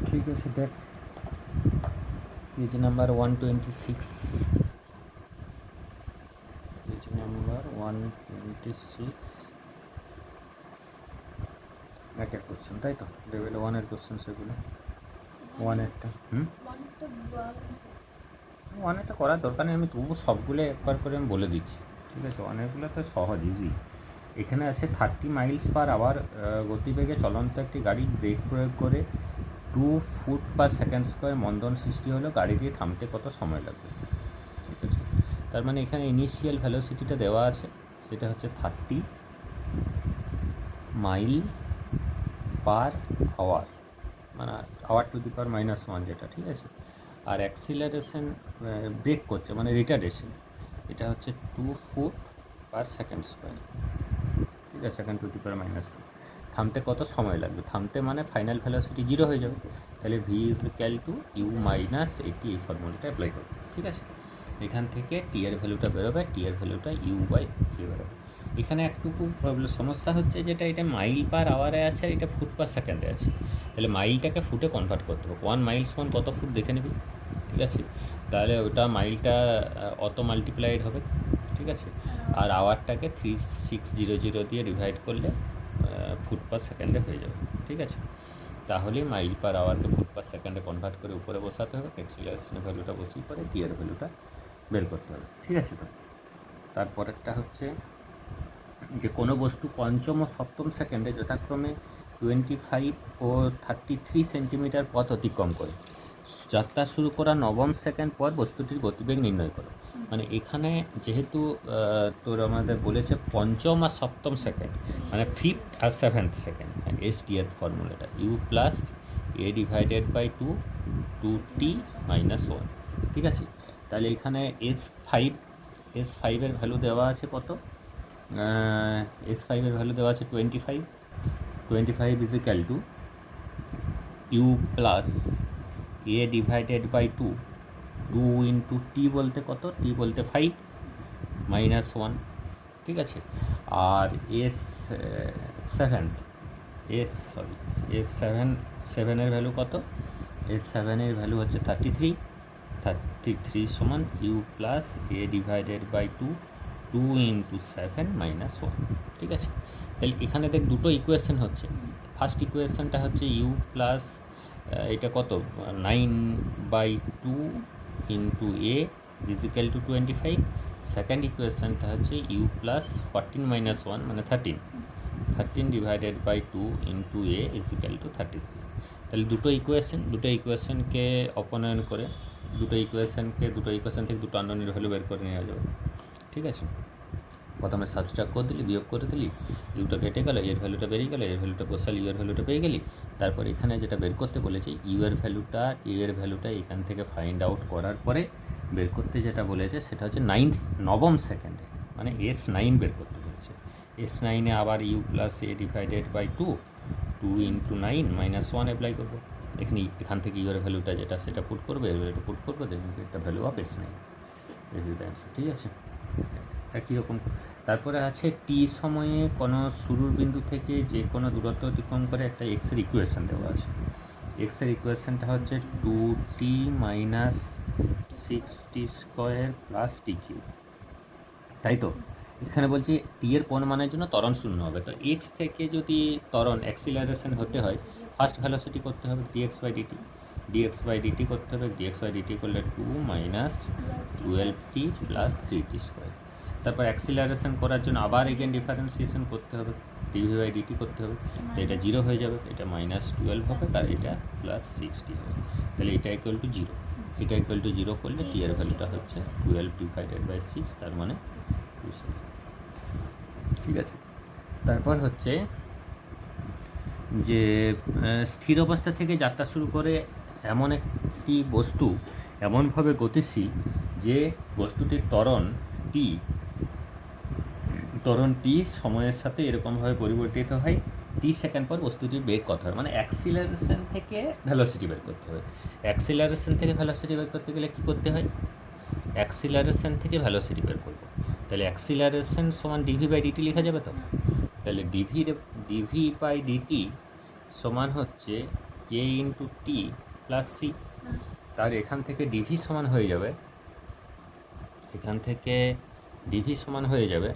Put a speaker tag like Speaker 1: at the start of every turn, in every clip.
Speaker 1: ঠিক আছে, দেখ পেজ নাম্বার 126, পেজ নাম্বার 126, একটা কোশ্চেন, তাই তো লেভেল 1-এর কোশ্চেন সেগুলো। 1-এরটা ওয়ানেরটা করার দরকার নেই, আমি তবু সবগুলো একবার করে আমি বলে দিচ্ছি, ঠিক আছে। অনেকগুলো তো সহজ, ইজি। এখানে আছে 30 মাইলস পার আওয়ার গতিবেগে চলন্ত একটি গাড়ি ব্রেক প্রয়োগ করে 2 ফুট পার সেকেন্ড স্কোয়ার মন্দন সৃষ্টি হলো, গাড়িটি থামতে কত সময় লাগবে? ঠিক আছে, তার মানে এখানে ইনিশিয়াল ভ্যালোসিটিটা দেওয়া আছে, সেটা হচ্ছে 30 মাইল পার আওয়ার, মানে আওয়ার টু দি পাওয়ার -1 যেটা, ঠিক আছে। আর অ্যাক্সিলারেশন ব্রেক করছে মানে রিটার্ডেশন, এটা হচ্ছে 2 ফুট পার সেকেন্ড স্কোয়ার, ঠিক আছে, সেকেন্ড টু দি পাওয়ার -2। থামতে কত সময় লাগবে? থামতে মানে ফাইনাল ভ্যালোসিটি 0 হয়ে যাবে, তাহলে V is equal to you minus a t, এই ফর্মুলাটা অ্যাপ্লাই করবে, ঠিক আছে। এখান থেকে টি এর ভ্যালুটা বেরোবে, টি এর ভ্যালুটা ইউ বাই এ বেরোবে। এখানে একটুকু প্রবলেম সমস্যা হচ্ছে যেটা এটা মাইল পার আওয়ারে আছে আর এটা ফুট পার সেকেন্ডে আছে, তাহলে মাইলটাকে ফুটে কনভার্ট করতে হবে। 1 মাইল সমান কত ফুট দেখে নিবি, ঠিক আছে, তাহলে ওটা মাইলটা অত মাল্টিপ্লাইড হবে, ঠিক আছে। আর আওয়ারটাকে 3600 দিয়ে ডিভাইড করলে ফুট পার সেকেন্ডে হয়ে যাবে, ঠিক আছে। তাহলে মাইল পার আওয়ারকে ফুট পার সেকেন্ডে কনভার্ট করে উপরে বসাতে হবে, অ্যাক্সিলারেশনের ভ্যালুটা বসিয়ে পরে টি এর ভ্যালুটা বের করতে হবে, ঠিক আছে। তো তারপরেরটা হচ্ছে যে কোনো বস্তু পঞ্চম ও সপ্তম সেকেন্ডে যথাক্রমে 25 ও 33 সেন্টিমিটার পথ অতিক্রম করে যাত্রা শুরু করা নবম সেকেন্ড পর বস্তুটির গতিবেগ নির্ণয় করো। মানে এখানে যেহেতু তোর আমাদের বলেছে পঞ্চম আর সপ্তম সেকেন্ড, মানে 5th আর 7th সেকেন্ড, এস টি এর ফর্মুলাটা U plus A divided by 2টি -1, ঠিক আছে। তাহলে এখানে S5 এর ভ্যালু দেওয়া আছে কত? S5 এর ভ্যালু দেওয়া আছে 25 is equal to u plus A divided by 2 into t বলতে কত? টি বলতে 5 -1, ঠিক আছে। আর সেভেনের ভ্যালু কত? সেভেনের ভ্যালু হচ্ছে 33 সমান U plus A divided by 2 into 7 -1, ঠিক আছে। তাহলে এখানে দেখ দুটো ইকুয়েশন হচ্ছে। ফার্স্ট ইকুয়েশনটা হচ্ছে ইউ প্লাস এটা কত 9/2 into a is equal to 25। Second ইকুয়েশনটা হচ্ছে ইউ প্লাস 14 -1 মানে 13 divided by 2 into a is equal to 33। তাহলে দুটো ইকুয়েশনকে অপনয়ন করে দুটো ইকুয়েশন থেকে দুটো আননোনের ভ্যালু বের করে নেওয়া যাবে, ঠিক আছে। প্রথমে সাবস্ট্রাক্ট করে দিলি, বিয়োগ করে দিলি, ইউটা কেটে গেল, এর ভ্যালুটা বেরিয়ে গেল, এর ভ্যালুটা বসাল, ইউ এর ভ্যালুটা পেয়ে গেলি। তারপর এখানে যেটা বের করতে বলেছে ইউ এর ভ্যালুটা এ এর ভ্যালুটা এখান থেকে ফাইন্ড আউট করার পরে বের করতে যেটা বলেছে সেটা হচ্ছে নবম সেকেন্ডে, মানে S9 বের করতে বলেছে। S9-এ আবার U plus A divided by 2 into 9 -1 apply করবো। এখান থেকে ইউ এর ভ্যালুটা যেটা সেটা পুট করবে, এর ভ্যালুটা পুট করবো, দেখুন একটা value of S9, this is the answer, ঠিক আছে। একই রকম তারপরে আছে টি সময়ে কোনো শুরুর বিন্দু থেকে যে কোনো দূরত্ব অতিক্রম করে একটা এক্সের ইকুয়েশন দেওয়া আছে। এক্সের ইকুয়েশনটা হচ্ছে 2t - 6t স্কোয়ার প্লাস টি কিউব, তাই তো। এখানে বলছি টি এর কোন মানের জন্য ত্বরণ শূন্য হবে, তো এক্স থেকে যদি ত্বরণ অ্যাক্সিলারেশন হতে হয় ফার্স্ট ভ্যালোসিটি করতে হবে dx/dt করতে হবে, dx/dt করলে 2 - 12t প্লাস 3t স্কোয়ার। তারপর অ্যাক্সিলারেশন করার জন্য আবার এগেন ডিফারেন্সিয়েশন করতে হবে, dv/dt করতে হবে, তো এটা 0 হয়ে যাবে, এটা -12 হবে, আর এটা +60 হবে, তাহলে এটা ইকুয়াল টু 0। এটা ইকুয়াল টু 0 করলে টি এর ভ্যালুটা হচ্ছে 12 ডিভাইডেড বাই 6, তার মানে 2 সেকেন্ড, ঠিক আছে। তারপর হচ্ছে যে স্থির অবস্থা থেকে যাত্রা শুরু করে এমন একটি বস্তু এমনভাবে গতিশীল যে বস্তুটির ত্বরণ টি সময়ের সাথে এরকমভাবে পরিবর্তিত হয়, টি সেকেন্ড পর বস্তুটির বেগ কত হয়, মানে অ্যাক্সিলারেশন থেকে ভ্যালোসিটি বের করতে হবে। অ্যাক্সিলারেশন থেকে ভ্যালোসিটি বের করতে গেলে কী করতে হয়? অ্যাক্সিলারেশন থেকে ভ্যালোসিটি বের করবো, তাহলে অ্যাক্সিলারেশন সমান dv/dt লেখা যাবে তো। তাহলে dv/dt সমান হচ্ছে কে ইন্টু টি প্লাস সি। তার এখান থেকে ডিভি সমান হয়ে যাবে, এখান থেকে ডিভি সমান হয়ে যাবে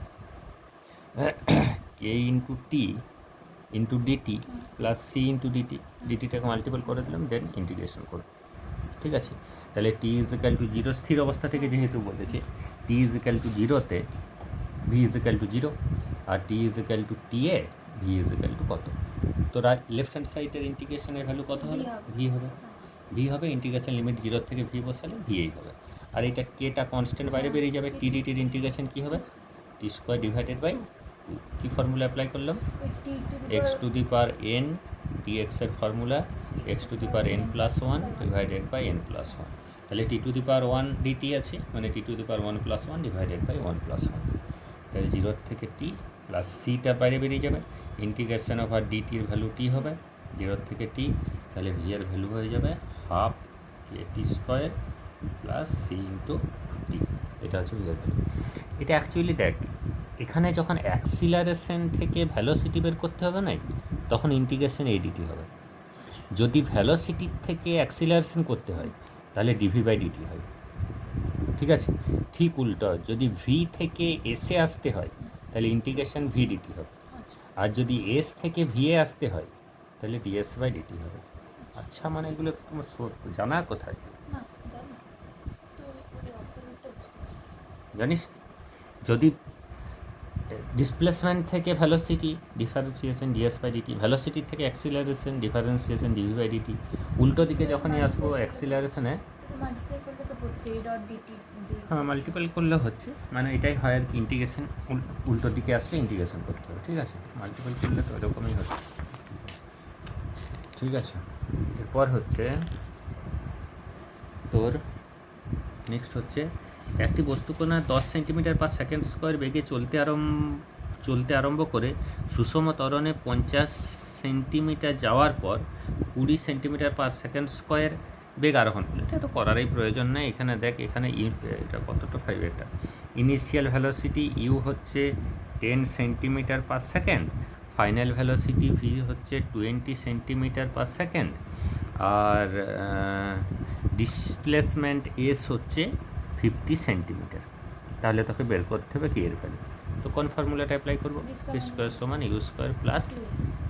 Speaker 1: k into t into dt plus c into dt. ডিটিটাকে মাল্টিপল করে দিলাম, দেন ইন্টিগ্রেশন করব। ঠিক আছে, তাহলে t is equal to zero, স্থির অবস্থা থেকে যেহেতু বলেছে টি ইজ ইকাল টু জিরোতে v is equal to zero, আর t is equal to t a v is equal to কত? তো লেফট হ্যান্ড সাইডের ইন্টিগ্রেশনের ভ্যালু কত হবে? ভি হবে। ভি হবে, ইন্টিগ্রেশন লিমিট জিরো থেকে ভি বসালে ভিই হবে। আর এটা কেটা কনস্ট্যান্ট বাইরে বেরিয়ে যাবে, টি ডিটির ইন্টিগ্রেশন কী হবে? T square divided by two. কী ফর্মুলা অ্যাপ্লাই করলাম? X to the power n, t এক্সের formula x to the power n plus one divided by n plus one. তাহলে t to the power one dt আছে, মানে t to the power one plus one divided by one plus one. তাহলে জিরোর থেকে t plus সিটা বাইরে বেরিয়ে যাবে, ইন্টিগ্রেশন ওভার ডিটির ভ্যালু টি হবে জিরোর থেকে টি। তাহলে ভি এর ভ্যালু হয়ে যাবে হাফ কে টি square plus c into T. এটা হচ্ছে ভি এর ভ্যালু। এটা অ্যাকচুয়ালি দেখ, এখানে যখন অ্যাক্সিলারেশন থেকে ভ্যালোসিটি বের করতে হবে না, তখন ইন্টিগ্রেশন এডিটি হবে। যদি ভ্যালোসিটির থেকে অ্যাক্সিলারেশন করতে হয় তাহলে ডিভি বাই ডিটি হয়। ঠিক আছে, ঠিক উল্টো, যদি ভি থেকে এসে আসতে হয় তাহলে ইন্টিগ্রেশন ভি ডিটি হবে, আর যদি এস থেকে ভিএ আসতে হয় তাহলে ডিএস বাই ডিটি হবে। আচ্ছা, মানে এগুলো তো তোমার জানা কোথায়? জানিস, যদি ডিসপ্লেসমেন্ট থেকে velocity differentiation ds by dt, ভ্যালোসিটির থেকে acceleration differentiation dv by dt. উল্টো দিকে যখনই আসবো অ্যাক্সিলারেশনে, হ্যাঁ মাল্টিপল করলে হচ্ছে, মানে এটাই হয় আর কি, ইন্টিগ্রেশন উল্টো দিকে আসলে ইন্টিগ্রেশন করতে হবে। ঠিক আছে, মাল্টিপল করলে তো এরকমই হচ্ছে। ঠিক আছে, এরপর হচ্ছে তোর নেক্সট হচ্ছে একটি বস্তুকণা 10 সেন্টিমিটার পার সেকেন্ড স্কোয়ার বেগে চলতে আরম্ভ করে সুষম ত্বরণে 50 সেন্টিমিটার যাওয়ার পর 20 সেন্টিমিটার পার সেকেন্ড স্কোয়ার বেগ আরোহণ করলে। এটা তো করারই প্রয়োজন নেই। এখানে দেখ, এখানে এটা কতটা 5, এটা ইনিশিয়াল ভ্যালোসিটি ইউ হচ্ছে 10 centimetre per second, final velocity V হচ্ছে 20 সেন্টিমিটার পার সেকেন্ড, আর ডিসপ্লেসমেন্ট এস হচ্ছে 50 সেন্টিমিটার। তাহলে তোকে বের করতে হবে কি এর ভ্যালু। তো কোন ফর্মুলাটা অ্যাপ্লাই করবো? ভি স্কোয়ার সমান you square plus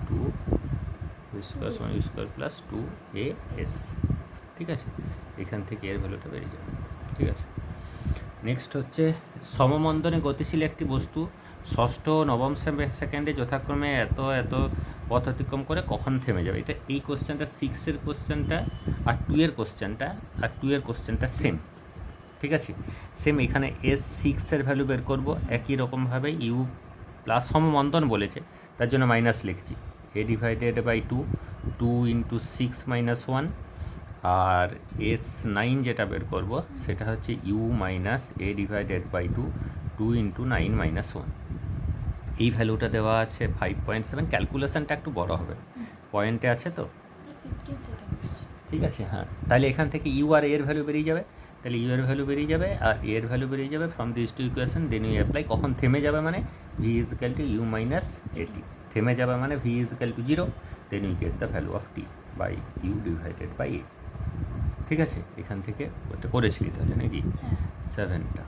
Speaker 1: 2 V square সমান ইউ স্কোয়ার প্লাস 2as। ঠিক আছে, এখান থেকে এর ভ্যালুটা বেরিয়ে যাবে। ঠিক আছে, নেক্সট হচ্ছে সমমন্দনে গতিশীল একটি বস্তু ষষ্ঠ ও নবম সেকেন্ডে যথাক্রমে এত এত পথ অতিক্রম করে কখন থেমে যাবে। এটা এই কোশ্চেনটা 6-এর কোশ্চেনটা আর 2-এর কোশ্চেনটা আর 2-এর কোশ্চেনটা সেম। ঠিক আছে, সেম। এখানে S6-এর ভ্যালু বের করব একই রকমভাবে, ইউ প্লাস সমমন্দন বলেছে তার জন্য মাইনাস লিখছি, a divided by 2 into 6 minus 1, আর S9 যেটা বের করব সেটা হচ্ছে u minus a divided by 2 into 9 minus 1। এই ভ্যালুটা দেওয়া আছে 5.7। ক্যালকুলেশনটা একটু বড় হবে, পয়েন্টে আছে তো। ঠিক আছে, হ্যাঁ, তাহলে এখান থেকে ইউ আর এর ভ্যালু বেরিয়ে যাবে, তাহলে ইউ এর ভ্যালু বেরিয়ে যাবে আর এর ভ্যালু বেরিয়ে যাবে from this two equation. Then you apply কখন থেমে যাবে, মানে v is equal to you minus at. থেমে যাবে মানে v is equal to 0, then you get the value of t by u divided by a. ঠিক আছে, এখান থেকে ওটা করেছিলি তাহলে নাকি 7টা।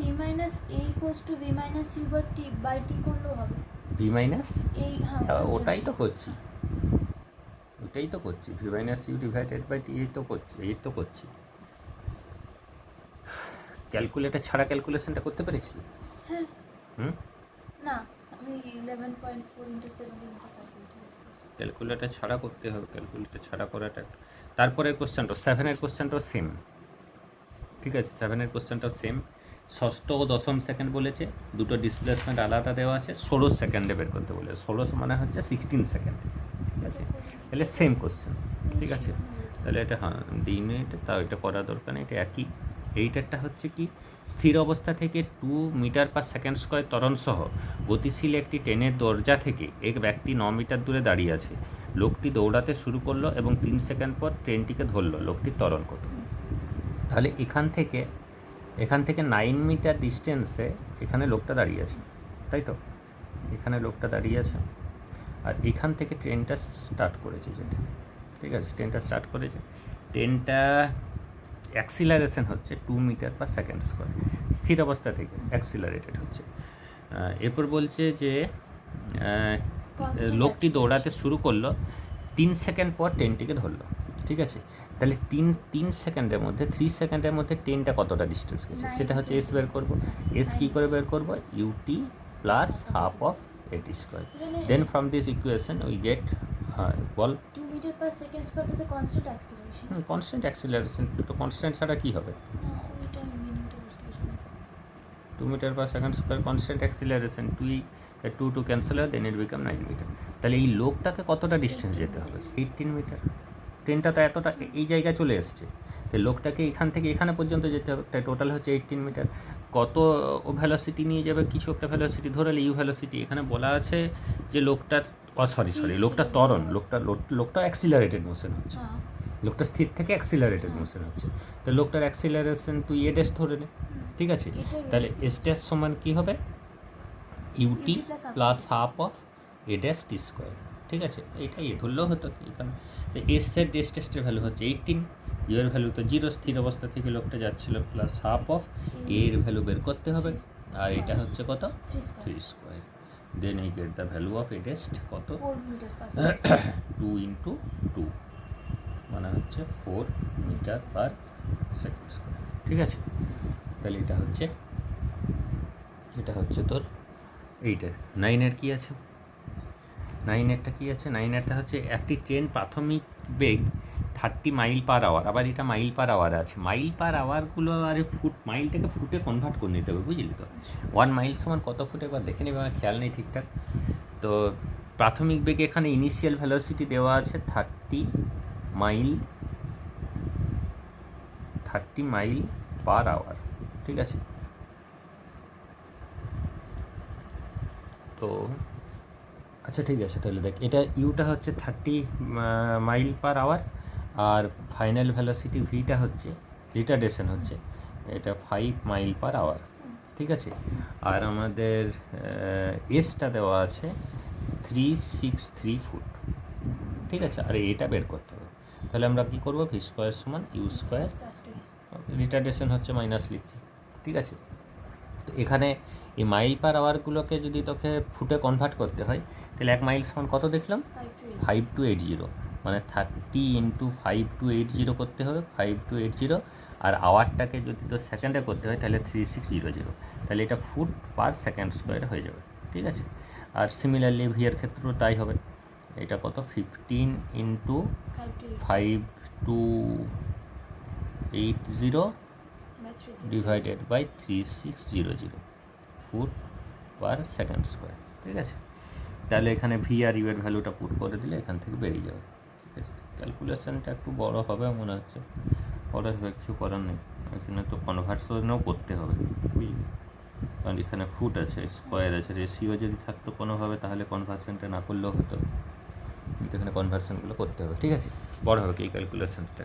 Speaker 2: V minus a equals to v minus u by t by t করলেও হবে।
Speaker 1: ভি মাইনাস
Speaker 2: এই, হ্যাঁ
Speaker 1: ওটাই তো করছি, ওটাই তো করছি, v minus u divided by t, এই তো করছি। ক্যালকুলেটর ছাড়া ক্যালকুলেশনটা করতে পেরেছিলি?
Speaker 2: হ্যাঁ।
Speaker 1: হুম,
Speaker 2: না, আমি 11.4 ইন্টু 17
Speaker 1: ক্যালকুলেটর ছাড়া করতে হবে, ক্যালকুলেটর ছাড়া করাটা। তারপরের কোশ্চেনটা 7-এর কোশ্চেনটাও সেম। ঠিক আছে, 7-এর কোশ্চেনটাও সেম। ষষ্ঠ ও দশম সেকেন্ড বলেছে, দুটো ডিসপ্লেসমেন্ট আলাদা দেওয়া আছে, 16 সেকেন্ডে বের করতে বলেছে। 16 মানে হচ্ছে 16 সেকেন্ড। ঠিক আছে, তাহলে সেম কোশ্চেন। ঠিক আছে, তাহলে এটা হ্যাঁ ডিমিট, তাও এটা করা দরকার নেই, এটা একই। এইটারটা হচ্ছে কি, স্থির অবস্থা থেকে 2 মিটার পার সেকেন্ড স্কোয়ার ত্বরণ সহ গতিশীল একটি ট্রেনের দরজা থেকে এক ব্যক্তি 9 মিটার দূরে দাঁড়িয়ে আছে। লোকটি দৌড়াতে শুরু করলো এবং 3 সেকেন্ড পর ট্রেনটিকে ধরলো। লোকটির ত্বরণ কত? তাহলে এখান থেকে 9 মিটার ডিস্টেন্সে এখানে লোকটা দাঁড়িয়ে আছে, তাই তো? এখানে লোকটা দাঁড়িয়ে আছে, আর এখান থেকে ট্রেনটা স্টার্ট করেছে যেটা, ঠিক আছে, ট্রেনটা স্টার্ট করেছে, ট্রেনটা অ্যাক্সিলারেশন হচ্ছে 2 মিটার পার সেকেন্ড স্কোয়ার, স্থির অবস্থা থেকে অ্যাক্সিলারেটেড হচ্ছে। এরপর বলছে যে লোকটি দৌড়াতে শুরু করলো, 3 সেকেন্ড পর ট্রেনটিকে ধরলো, ঠিক আছে। তাহলে তিন সেকেন্ডের মধ্যে 3 সেকেন্ডের মধ্যে ট্রেনটা কতটা ডিস্টেন্স গেছে সেটা হচ্ছে এস বের করবো। এস কী করে বের করবো? ইউটি প্লাস হাফ অফ এটি square. Then from this equation we get, বল
Speaker 2: 2 metre per second square with constant acceleration.
Speaker 1: Constant acceleration, তো কনস্ট্যান্ট ছাড়া কী হবে?
Speaker 2: না ওইটা মিনিংটা বুঝতে পারছি না।
Speaker 1: 2 metre per second square constant acceleration, 2 two cancel হয়, দেন ইট বিকাম 9 মিটার। তাহলে এই লোকটাকে কতটা ডিস্টেন্স যেতে হবে? 18 মিটার। ট্রেনটা তো এতটা এই জায়গায় চলে এসছে, তো লোকটাকে এখান থেকে এখানে পর্যন্ত যেতে হবে, তাই টোটাল হচ্ছে 18 মিটার। কত ভ্যালোসিটি নিয়ে যাবে? কিছু একটা ভ্যালোসিটি ধরে ইউ ভ্যালোসিটি। এখানে বলা আছে যে লোকটার সরি লোকটা ত্বরণ, লোকটা অ্যাক্সিলারেটেড মোশন হচ্ছে,
Speaker 2: হ্যাঁ
Speaker 1: লোকটা স্থির থেকে অ্যাক্সিলারেটেড মোশন হচ্ছে। তো লোকটার অ্যাক্সিলারেশন তুই এ ড্যাশ ধরে নে, ঠিক আছে। তাহলে এস ড্যাশ সমান কী হবে? U t plus half of A dash T square, ঠিক আছে। এইটা এ ধরলেও হতো কি এখানে। তো এস এর ডেস টেস্টের ভ্যালু হচ্ছে 18, ইউ এর ভ্যালু তো 0, স্থির অবস্থা থেকে লোকটা যাচ্ছিল, প্লাস হাফ অফ এর ভ্যালু বের করতে হবে, আর এটা হচ্ছে কত? 3 square. Then we get the value of a ডেস্ট কত?
Speaker 2: 4 মিটার পার সেকেন্ড
Speaker 1: 2 ইন্টু 2 মানে হচ্ছে 4 মিটার পার সেকেন্ড স্কোয়ার, ঠিক আছে। তাহলে এটা হচ্ছে তোর এইটার 9-এর কী আছে? 9-এরটা কী আছে? 9-এরটা হচ্ছে একটি ট্রেন প্রাথমিক বেগ 30 মাইল পার আওয়ার, আবার এটা মাইল পার আওয়ার আছে। মাইল পার আওয়ারগুলো আরে মাইলটাকে ফুটে কনভার্ট করে নিতে হবে, বুঝলি তো। 1 মাইল সমান কত ফুট একবার দেখে নেবে, আমার খেয়াল নেই ঠিকঠাক। তো প্রাথমিক বেগ এখানে ইনিশিয়াল ভ্যালোসিটি দেওয়া আছে 30 মাইল পার আওয়ার, ঠিক আছে। তো আচ্ছা ঠিক আছে, তাহলে দেখ এটা ইউটা হচ্ছে 30 মাইল পার আওয়ার, আর ফাইনাল ভ্যালোসিটি ভিটা হচ্ছে, রিটার্ডেশন হচ্ছে এটা 5 মাইল পার আওয়ার, ঠিক আছে। আর আমাদের এসটা দেওয়া আছে 363 ফুট, ঠিক আছে। আর এটা বের করতে হবে, তাহলে আমরা কী করবো? ভি স্কোয়ার সমান ইউ স্কোয়ার, রিটার্ডেশন হচ্ছে মাইনাস লিখছি, ঠিক আছে। তো এখানে এই মাইল পার আওয়ারগুলোকে যদি তোকে ফুটে কনভার্ট করতে হয়, তাহলে 1 মাইল সমান কত দেখলাম? 5280, মানে 30 ইন্টু 5280 করতে হবে, 5280। আর আওয়ারটাকে যদি তোর সেকেন্ডে করতে হয় তাহলে 3600, তাহলে এটা ফুট পার সেকেন্ড স্কোয়ার হয়ে যাবে, ঠিক আছে। আর সিমিলারলি ভি এর ক্ষেত্রেও তাই হবে। এটা কত? 15 into 5280 divided by 3600 feet per second square, ঠিক আছে। তাহলে এখানে ভি আর ইউ এর ভ্যালুটা পুট করে দিলে এখান থেকে বেরিয়ে যাবে, ঠিক আছে। ক্যালকুলেশনটা একটু বড় হবে মনে হচ্ছে, বড় হবে, কিছু করার নেই। এখানে তো কনভার্সনও করতে হবে, বুঝলি, কারণ এখানে ফুট আছে, স্কোয়ার আছে, রেশিও যদি থাকতো কোনোভাবে তাহলে কনভার্সনটা না করলেও হতো, কিন্তু এখানে কনভার্সনগুলো করতে হবে, ঠিক আছে। বড় হবে কি এই ক্যালকুলেশনটা,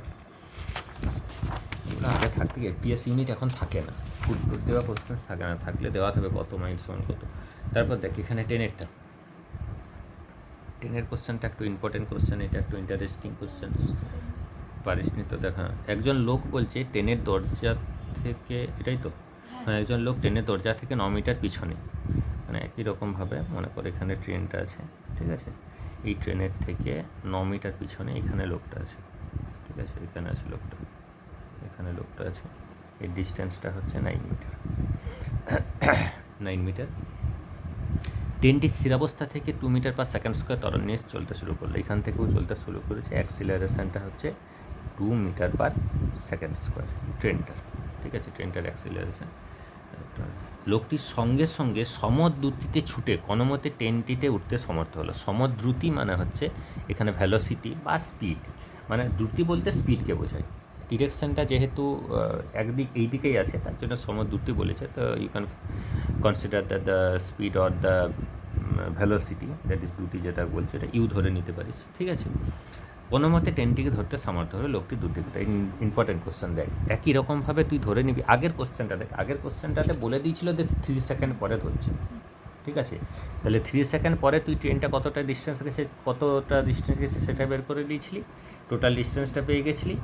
Speaker 1: এগুলো আগে থাকতে এপিএস ইউনিট এখন থাকে না, ফুট দেওয়া কোশ্চেন্স থাকে না, থাকলে দেওয়া হবে কত মাইল সমান কত। তারপর দেখ এখানে 10-এর কোশ্চেনটা একটু ইম্পর্টেন্ট কোশ্চেন, এটা একটু ইন্টারেস্টিং কোশ্চেন, পারিস নি তো দেখা। একজন লোক বলছে ট্রেনের দরজা থেকে, এটাই তো, হ্যাঁ, একজন লোক ট্রেনের দরজা থেকে 9 মিটার পিছনে, মানে একই রকমভাবে মনে করে এখানে ট্রেনটা আছে, ঠিক আছে। এই ট্রেনের থেকে 9 মিটার পিছনে এখানে লোকটা আছে, ঠিক আছে। এখানে আছে লোকটা, এখানে লোকটা আছে, এর ডিস্টেন্সটা হচ্ছে 9 মিটার। 9 মিটার। ট্রেনটি স্থিরাবস্থা থেকে 2 মিটার পার সেকেন্ড স্কোয়ার ত্বরণ নিয়ে চলতে শুরু করলো, এখান থেকেও চলতে শুরু করেছে। অ্যাক্সিলারেশনটা হচ্ছে 2 মিটার পার সেকেন্ড স্কোয়ার ট্রেনটার, ঠিক আছে। ট্রেনটার অ্যাক্সিলারেশন। লোকটির সঙ্গে সঙ্গে সমদ্রুতিতে ছুটে কোনোমতে ট্রেনটিতে উঠতে সমর্থ হলো। সমদ্রুতি মানে হচ্ছে এখানে ভ্যালোসিটি বা স্পিড, মানে দ্রুতি বলতে স্পিডকে বোঝায়। ডিরেকশনটা যেহেতু এই দিকেই আছে তার জন্য সমদ্রুতি বলেছে, তো you can consider that the speed or the velocity, that is দ্রুতি যেটা বলছে এটা ইউ ধরে নিতে পারিস, ঠিক আছে। কোনো মতে ট্রেনটিকে ধরতে সামর্থ্য হলো লোকটি দ্রুতিতে। ইম্পর্টেন্ট কোশ্চেন দেখ, একই রকমভাবে তুই ধরে নিবি। আগের কোশ্চেনটা দেখ, আগের কোশ্চেনটাতে বলে দিয়েছিল যে 3 সেকেন্ড পরে ধরছে, ঠিক আছে, তাহলে 3 সেকেন্ড পরে তুই ট্রেনটা কতটা ডিস্টেন্স গেছে সেটা বের করে দিয়েছিলি, টোটাল ডিস্টেন্সটা পেয়ে গেছিলি।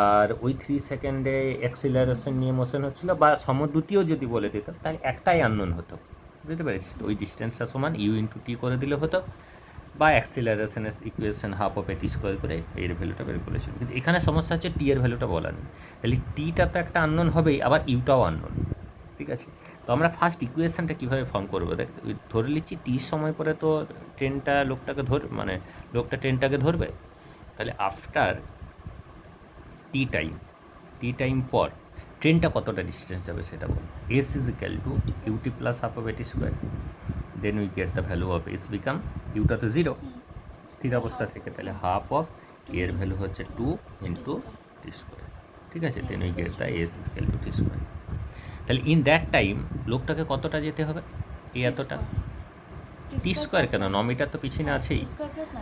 Speaker 1: আর ওই 3 সেকেন্ডে অ্যাক্সিলারেশন নিয়ে মোশন হচ্ছিলো, বা সমদ্রুতিও যদি বলে দিত তাহলে একটাই আননোন হতো, বুঝতে পেরেছিস? তো ওই ডিস্টেন্সটা সমান ইউ ইন্টু টি করে দিলে হতো, বা অ্যাক্সিলারেশনের ইকুয়েশন হাফ অফ এটি স্কোয়ার করে এর ভ্যালুটা বের করেছিল। কিন্তু এখানে সমস্যা হচ্ছে টি এর ভ্যালুটা বলা নেই, তাহলে টিটা তো একটা আননোন হবেই, আবার ইউটাও আননোন, ঠিক আছে? তো আমরা ফার্স্ট ইকুয়েশনটা কীভাবে ফর্ম করবো, দেখ ধরে নিচ্ছি টি সময় পরে তো ট্রেনটা লোকটা ট্রেনটাকে ধরবে, তাহলে আফটার টি টাইম পর ট্রেনটা কতটা ডিস্টেন্স যাবে সেটা বল। S is equal to ut plus half of এটি square, then we get the value of s become, ইউটা তো জিরো স্থির অবস্থা থেকে, তাহলে হাফ অফ এর ভ্যালু হচ্ছে 2 ইন্টু টি স্কোয়ার, ঠিক আছে? Then we get the S is equal to T square. তাহলে ইন দ্যাট টাইম লোকটাকে কতটা যেতে হবে, এই এতটা টি স্কোয়ার, কেন 9 মিটার তো পিছনে আছেই,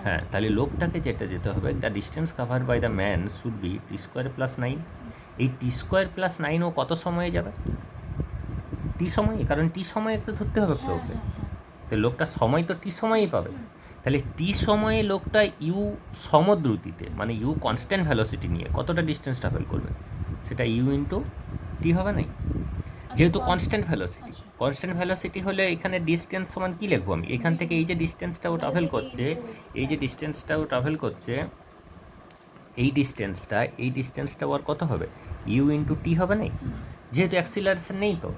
Speaker 1: হ্যাঁ, তাহলে লোকটাকে যেতে হবে, the distance cover by the man should be T square plus 9। এই টি স্কোয়ার প্লাস 9 ও কত সময়ে যাবে, টি সময়ে, কারণ টি সময়ে একটু ধরতে হবে তো ওকে, তো লোকটা সময় তো টি সময়েই পাবে, তাহলে টি সময়ে লোকটা ইউ সমদ্রুতিতে মানে ইউ কনস্ট্যান্ট ভ্যালোসিটি নিয়ে কতটা ডিস্টেন্স ট্রাভেল করবে, সেটা ইউ ইন্টু টি হবে না? যেহেতু কনস্ট্যান্ট ভ্যালোসিটি হলে এখানে ডিস্টেন্স সমান কী লিখবো আমি, এখান থেকে এই যে ডিস্টেন্সটা ও ট্রাভেল করছে, এই ডিস্টেন্সটা ওর কত হবে, ইউ ইন্টু টি হবে না? যেহেতু অ্যাক্সিলারেশন নেই তো,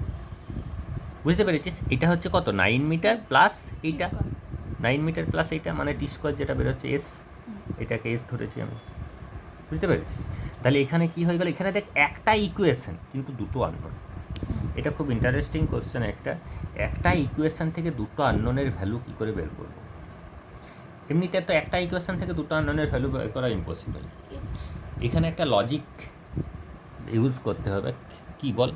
Speaker 1: বুঝতে পেরেছিস? এটা হচ্ছে কত, 9 মিটার প্লাস এইটা, 9 মিটার প্লাস এইটা মানে টি স্কোয়ার যেটা বেরোচ্ছে এস, এটাকে এস ধরেছি আমি, বুঝতে পেরেছিস? তাহলে এখানে কি হয়ে গেল, এখানে দেখ একটা ইকুয়েশন কিন্তু দুটো আননোন, এটা খুব ইন্টারেস্টিং কোশ্চেন। একটা ইকুয়েশন থেকে দুটো আননোনের ভ্যালু কী করে বের করব? এমনিতে তো একটা ইকুয়েশন থেকে দুটো আননোনের ভ্যালু বের করা ইম্পসিবল, এখানে একটা লজিক ইউজ করতে হবে, কি বল?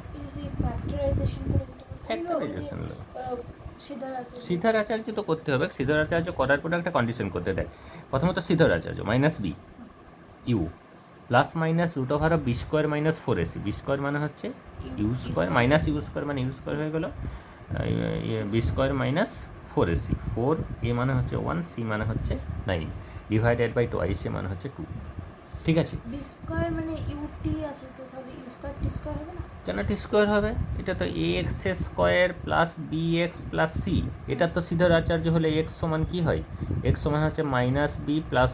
Speaker 1: ফ্যাক্টরাইজেশন সিদ্ধারাচার্য তো করতে হবে, সিদ্ধারাচার্য করার পরে একটা কন্ডিশন করতে দেয়। প্রথমত Sridharacharya minus b u plus minus root over of B square minus 4ac, b square মানে হচ্ছে u square minus u square মানে ইউ স্কোয়ার হয়ে গেল, B square minus 4ac, 4a মানে হচ্ছে 1, c মানে হচ্ছে 9, ডিভাইডেড বাই 2ic মানে হচ্ছে 2, ঠিক আছে?
Speaker 2: বি স্কোয়ার মানে ইউটি আছে তো, তাহলে ইউ স্কোয়ার টি স্কোয়ার হবে না?
Speaker 1: কেন টি স্কোয়ার হবে, এটা তো a x square plus b x plus c, এটা তো সিদ্ধারাচার্য হলে এক্স সমান কী হয়, এক্স সমান হচ্ছে minus B plus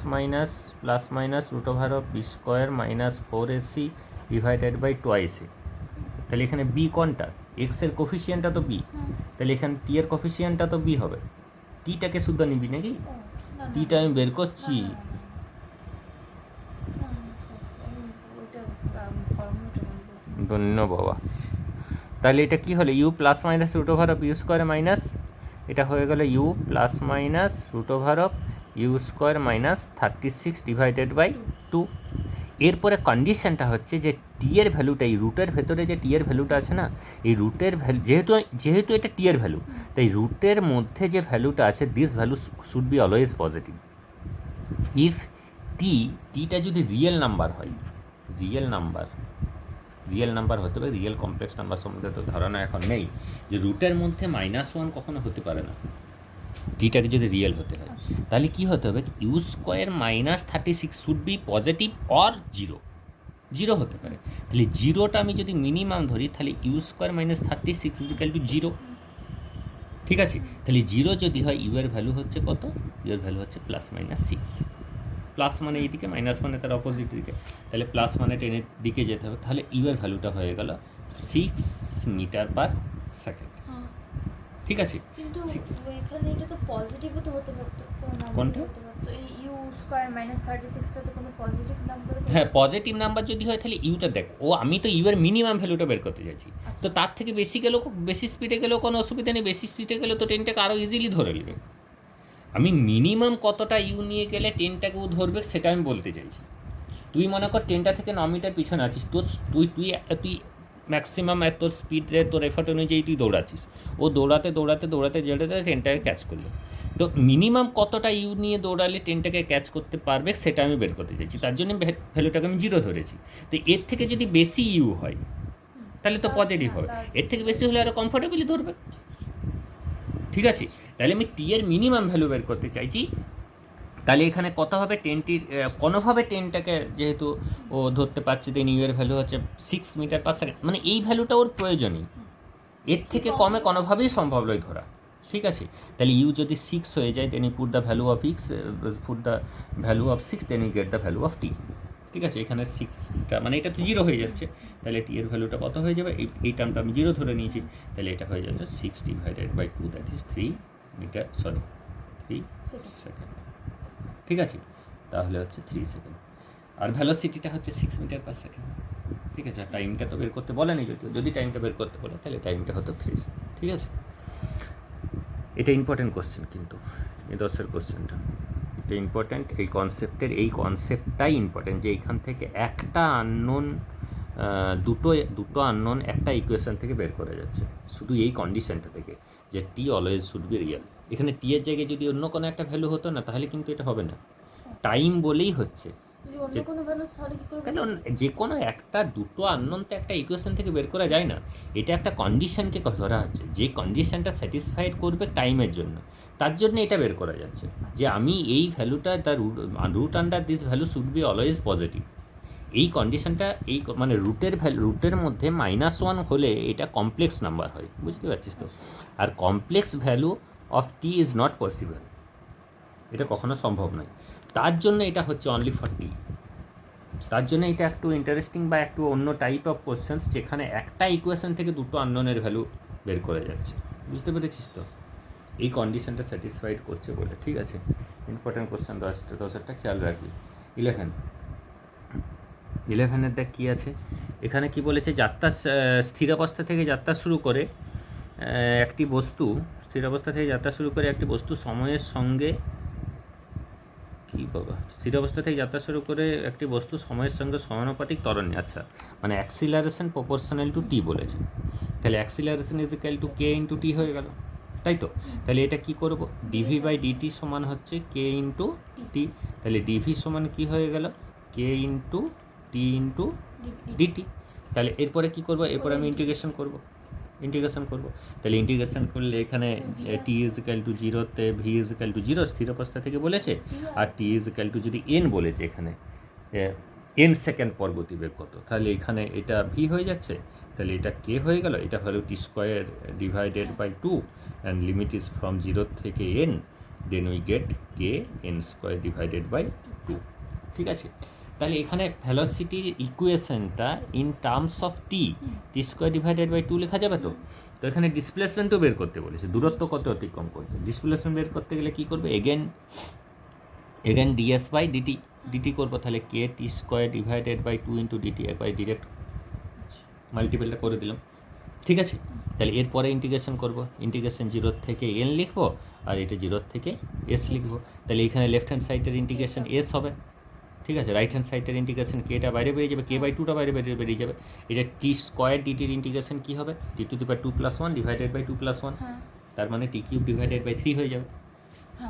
Speaker 1: minus root over of B square minus 4ac divided by 2ic। তাহলে এখানে বি কোনটা, এক্সের কোফিসিয়েন্টটা তো বি, তাহলে এখানে টি এর কোফিসিয়েন্টটা তো বি হবে, টিটাকে শুদ্ধ নিবি নাকি, টিটা আমি বের করছি, ধন্য বাবা। তাহলে এটা কি হলো, U plus minus root over of U square minus, এটা হয়ে গেল U plus minus root over of U square minus 36 divided by 2। এরপরে কন্ডিশনটা হচ্ছে যে টি এর ভ্যালুটা, এই রুটের ভেতরে যে টি এর ভ্যালুটা আছে না, এই রুটের ভ্যালু যেহেতু এটা টি এর ভ্যালু, তাই রুটের মধ্যে যে ভ্যালুটা আছে this value should be always positive. If টিটা যদি রিয়েল নাম্বার হয়, রিয়েল নাম্বার হতে হবে, রিয়েল কমপ্লেক্স নাম্বার সম্বন্ধে তো ধারণা এখন নেই, যে রুটের মধ্যে -1 কখনো হতে পারে না, টিটাকে যদি রিয়েল হতে হয়, তাহলে কি হতে হবে, you square minus 36 should be positive or zero হতে পারে। তাহলে জিরোটা আমি যদি মিনিমাম ধরি, তাহলে you square minus 36 is equal to 0, ঠিক আছে? তাহলে 0 যদি হয় ইউ এর ভ্যালু হচ্ছে কত, ইউ এর ভ্যালু হচ্ছে +-6, প্লাস মানে এইদিকে, মাইনাস মানে তার অপোজিট দিকে, তাহলে প্লাস মানে টেনের দিকে যেতে হবে, তাহলে ইউ এর ভ্যালুটা হয়ে গেল 6 মিটার পার সেকেন্ড, ঠিক আছে?
Speaker 2: কিন্তু এখানে এটা তো পজিটিভ হতে পারতো,
Speaker 1: কোনটা?
Speaker 2: এই ইউ স্কোয়ার মাইনাস 36টা তো কোনো পজিটিভ নাম্বার,
Speaker 1: হ্যাঁ, পজিটিভ নাম্বার যদি হয় তাহলে ইউটা দেখ, আমি তো ইউ এর মিনিমাম ভ্যালুটা বের করতে চাইছি, তো তার থেকে বেশি স্পিডে গেলেও কোনো অসুবিধা নেই, বেশি স্পিডে গেলে তো ট্রেনটাকে আরও ইজিলি ধরে নেবে, আমি মিনিমাম কতটা ইউ নিয়ে গেলে ট্রেনটাকেও ধরবে সেটা আমি বলতে চাইছি। তুই মনে কর ট্রেনটা থেকে 9 মিটার পিছনে আছিস, তুই ম্যাক্সিমাম তোর স্পিডে তোর এফার্ট অনুযায়ী তুই দৌড়াচ্ছিস, ও দৌড়াতে ট্রেনটাকে ক্যাচ করলে, তো মিনিমাম কতটা ইউ নিয়ে দৌড়ালে ট্রেনটাকে ক্যাচ করতে পারবে সেটা আমি বের করতে চাইছি, তার জন্য ভ্যালুটাকে আমি 0 ধরেছি। তো এর থেকে যদি বেশি ইউ হয় তাহলে তো পজিটিভ হবে, এর থেকে বেশি হলে আরও কমফোর্টেবলি ধরবে, ঠিক আছে, তাহলে আমি টি এর মিনিমাম ভ্যালু বের করতে চাইছি। তাহলে এখানে কত হবে, টেনটির কোনোভাবে টেনটাকে যেহেতু ও ধরতে পারছে দেন ইউ এর ভ্যালু হচ্ছে 6 মিটার/সেকেন্ড, মানে এই ভ্যালুটা ওর প্রয়োজনই, এর থেকে কমে কোনোভাবেই সম্ভব নয় ধরা। ঠিক আছে, তাহলে ইউ যদি 6 হয়ে যায় then you put the value of x, put the value of 6, then you get the value of t. ঠিক আছে, এখানে 6টা মানে এটা তো 0 হয়ে যাচ্ছে, তাহলে টি এর ভ্যালুটা কত হয়ে যাবে, এই টার্মটা আমি 0 ধরে নিয়েছি, তাহলে এটা হয়ে যাবে 6/2, দ্যাট ইজ 3 সেকেন্ড। ঠিক আছে, তাহলে হচ্ছে 3 সেকেন্ড, আর ভ্যালোসিটিটা হচ্ছে 6 মিটার/সেকেন্ড। ঠিক আছে, আর টাইমটা তো বের করতে বলেনি, যদি টাইমটা বের করতে বলে তাহলে টাইমটা হতো 3 সেকেন্ড। ঠিক আছে, এটা ইম্পর্টেন্ট কোশ্চেন, কিন্তু এই 10-এর কোশ্চেনটা এটা ইম্পর্ট্যান্ট, এই কনসেপ্টটাই ইম্পর্ট্যান্ট যে এইখান থেকে একটা আননোন, দুটো আননোন একটা ইকুয়েশন থেকে বের করা যাচ্ছে, শুধু এই কন্ডিশনটা থেকে যে টি অলওয়েজ শুড বি রিয়েল। এখানে টি এর জায়গায় যদি অন্য কোনো একটা ভ্যালু হতো না তাহলে কিন্তু এটা হবে না, টাইম বলেই হচ্ছে। কারণ যে কোনো দুটো আননোন তো একটা ইকুয়েশন থেকে বের করা যায় না, এটা একটা কন্ডিশনকে ধরা হচ্ছে, যে কন্ডিশনটা স্যাটিসফাইড করবে টাইমের জন্য, তার জন্য এটা বের করা যাচ্ছে যে আমি এই ভ্যালুটা the root under this value should be always positive. এই কন্ডিশনটা মানে রুটের মধ্যে -1 হলে এটা কমপ্লেক্স নাম্বার হয়, বুঝতে পারছিস তো, আর complex value of t is not possible, এটা কখনো সম্ভব নয়। তার জন্য এটা হচ্ছে অনলি ফর টি, তার জন্য এটা একটু ইন্টারেস্টিং বা একটু অন্য টাইপ অফ কোশ্চেন্স, যেখানে একটা ইকুয়েশন থেকে দুটো আননোনের ভ্যালু বের করে যাচ্ছে, বুঝতে পেরেছিস তো, এই কন্ডিশনটা স্যাটিসফাইড করছে বলে। ঠিক আছে, ইম্পর্টেন্ট কোশ্চেন 10টা খেয়াল রাখবি। 11-এর দেখ কী আছে, এখানে কি বলেছে, যাত্রা স্থির অবস্থা থেকে যাত্রা শুরু করে একটি বস্তু সময়ের সঙ্গে স্থির অবস্থা থেকে যাত্রা শুরু করে একটি বস্তু সময়ের সঙ্গে সমানুপাতিক ত্বরণ নিয়ে, আচ্ছা মানে অ্যাক্সিলারেশন প্রপোর্শনাল টু টি বলেছে, তাহলে acceleration is equal to k into t হয়ে গেল, তাই তো। তাহলে এটা কি করব, dv/dt সমান হচ্ছে কে ইন্টু টি, তাহলে ডিভি সমান কি হয়ে গেল, কে ইন্টু টি ইন্টু ডিটি। তাহলে এরপরে কি করব, এরপরে আমি ইন্টিগ্রেশন করব, তাহলে ইন্টিগ্রেশন করলে এখানে টি ইজ ইকুয়াল টু 0-তে ভি ইজ ইকুয়াল টু 0 স্থির অবস্থা থেকে বলেছে, আর টি ইজ ইকুয়াল টু যদি এন বলেছে এখানে এন সেকেন্ড পর গতিবেগ কত, তাহলে এখানে এটা ভি হয়ে যাচ্ছে, তাহলে এটা কে হয়ে গেল, এটা হলো t² / 2 and limit is from 0 থেকে n, then we get K n² / 2। ঠিক আছে, তাহলে এখানে ভ্যালোসিটির ইকুয়েশনটা ইন টার্মস অফ t² / 2 লেখা যাবে তো। তো এখানে ডিসপ্লেসমেন্টও বের করতে বলেছে, দূরত্ব কত অতিক্রম করবে, ডিসপ্লেসমেন্ট বের করতে গেলে কী করবে, এগেন ds/dt করবো, তাহলে কে t² / 2 ইন্টু ডিটি, একবার ডিরেক্ট মাল্টিপলটা করে দিলাম। ঠিক আছে, তাহলে এরপরে ইন্টিগ্রেশন করব, ইন্টিগ্রেশন 0 থেকে n লিখবো, আর এটা 0 থেকে s লিখবো, তাহলে এখানে লেফট হ্যান্ড সাইডের ইন্টিগ্রেশন s হবে। ঠিক আছে, রাইট হ্যান্ড সাইডের ইন্টিগ্রেশন কেটা বাইরে বেরিয়ে যাবে, k/2টা বাইরে বেরিয়ে যাবে, এটা t²/dt-র ইন্টিগ্রেশন কী হবে, t⁻² + 1 / 2 + 1, তার মানে t³ / 3 হয়ে যাবে,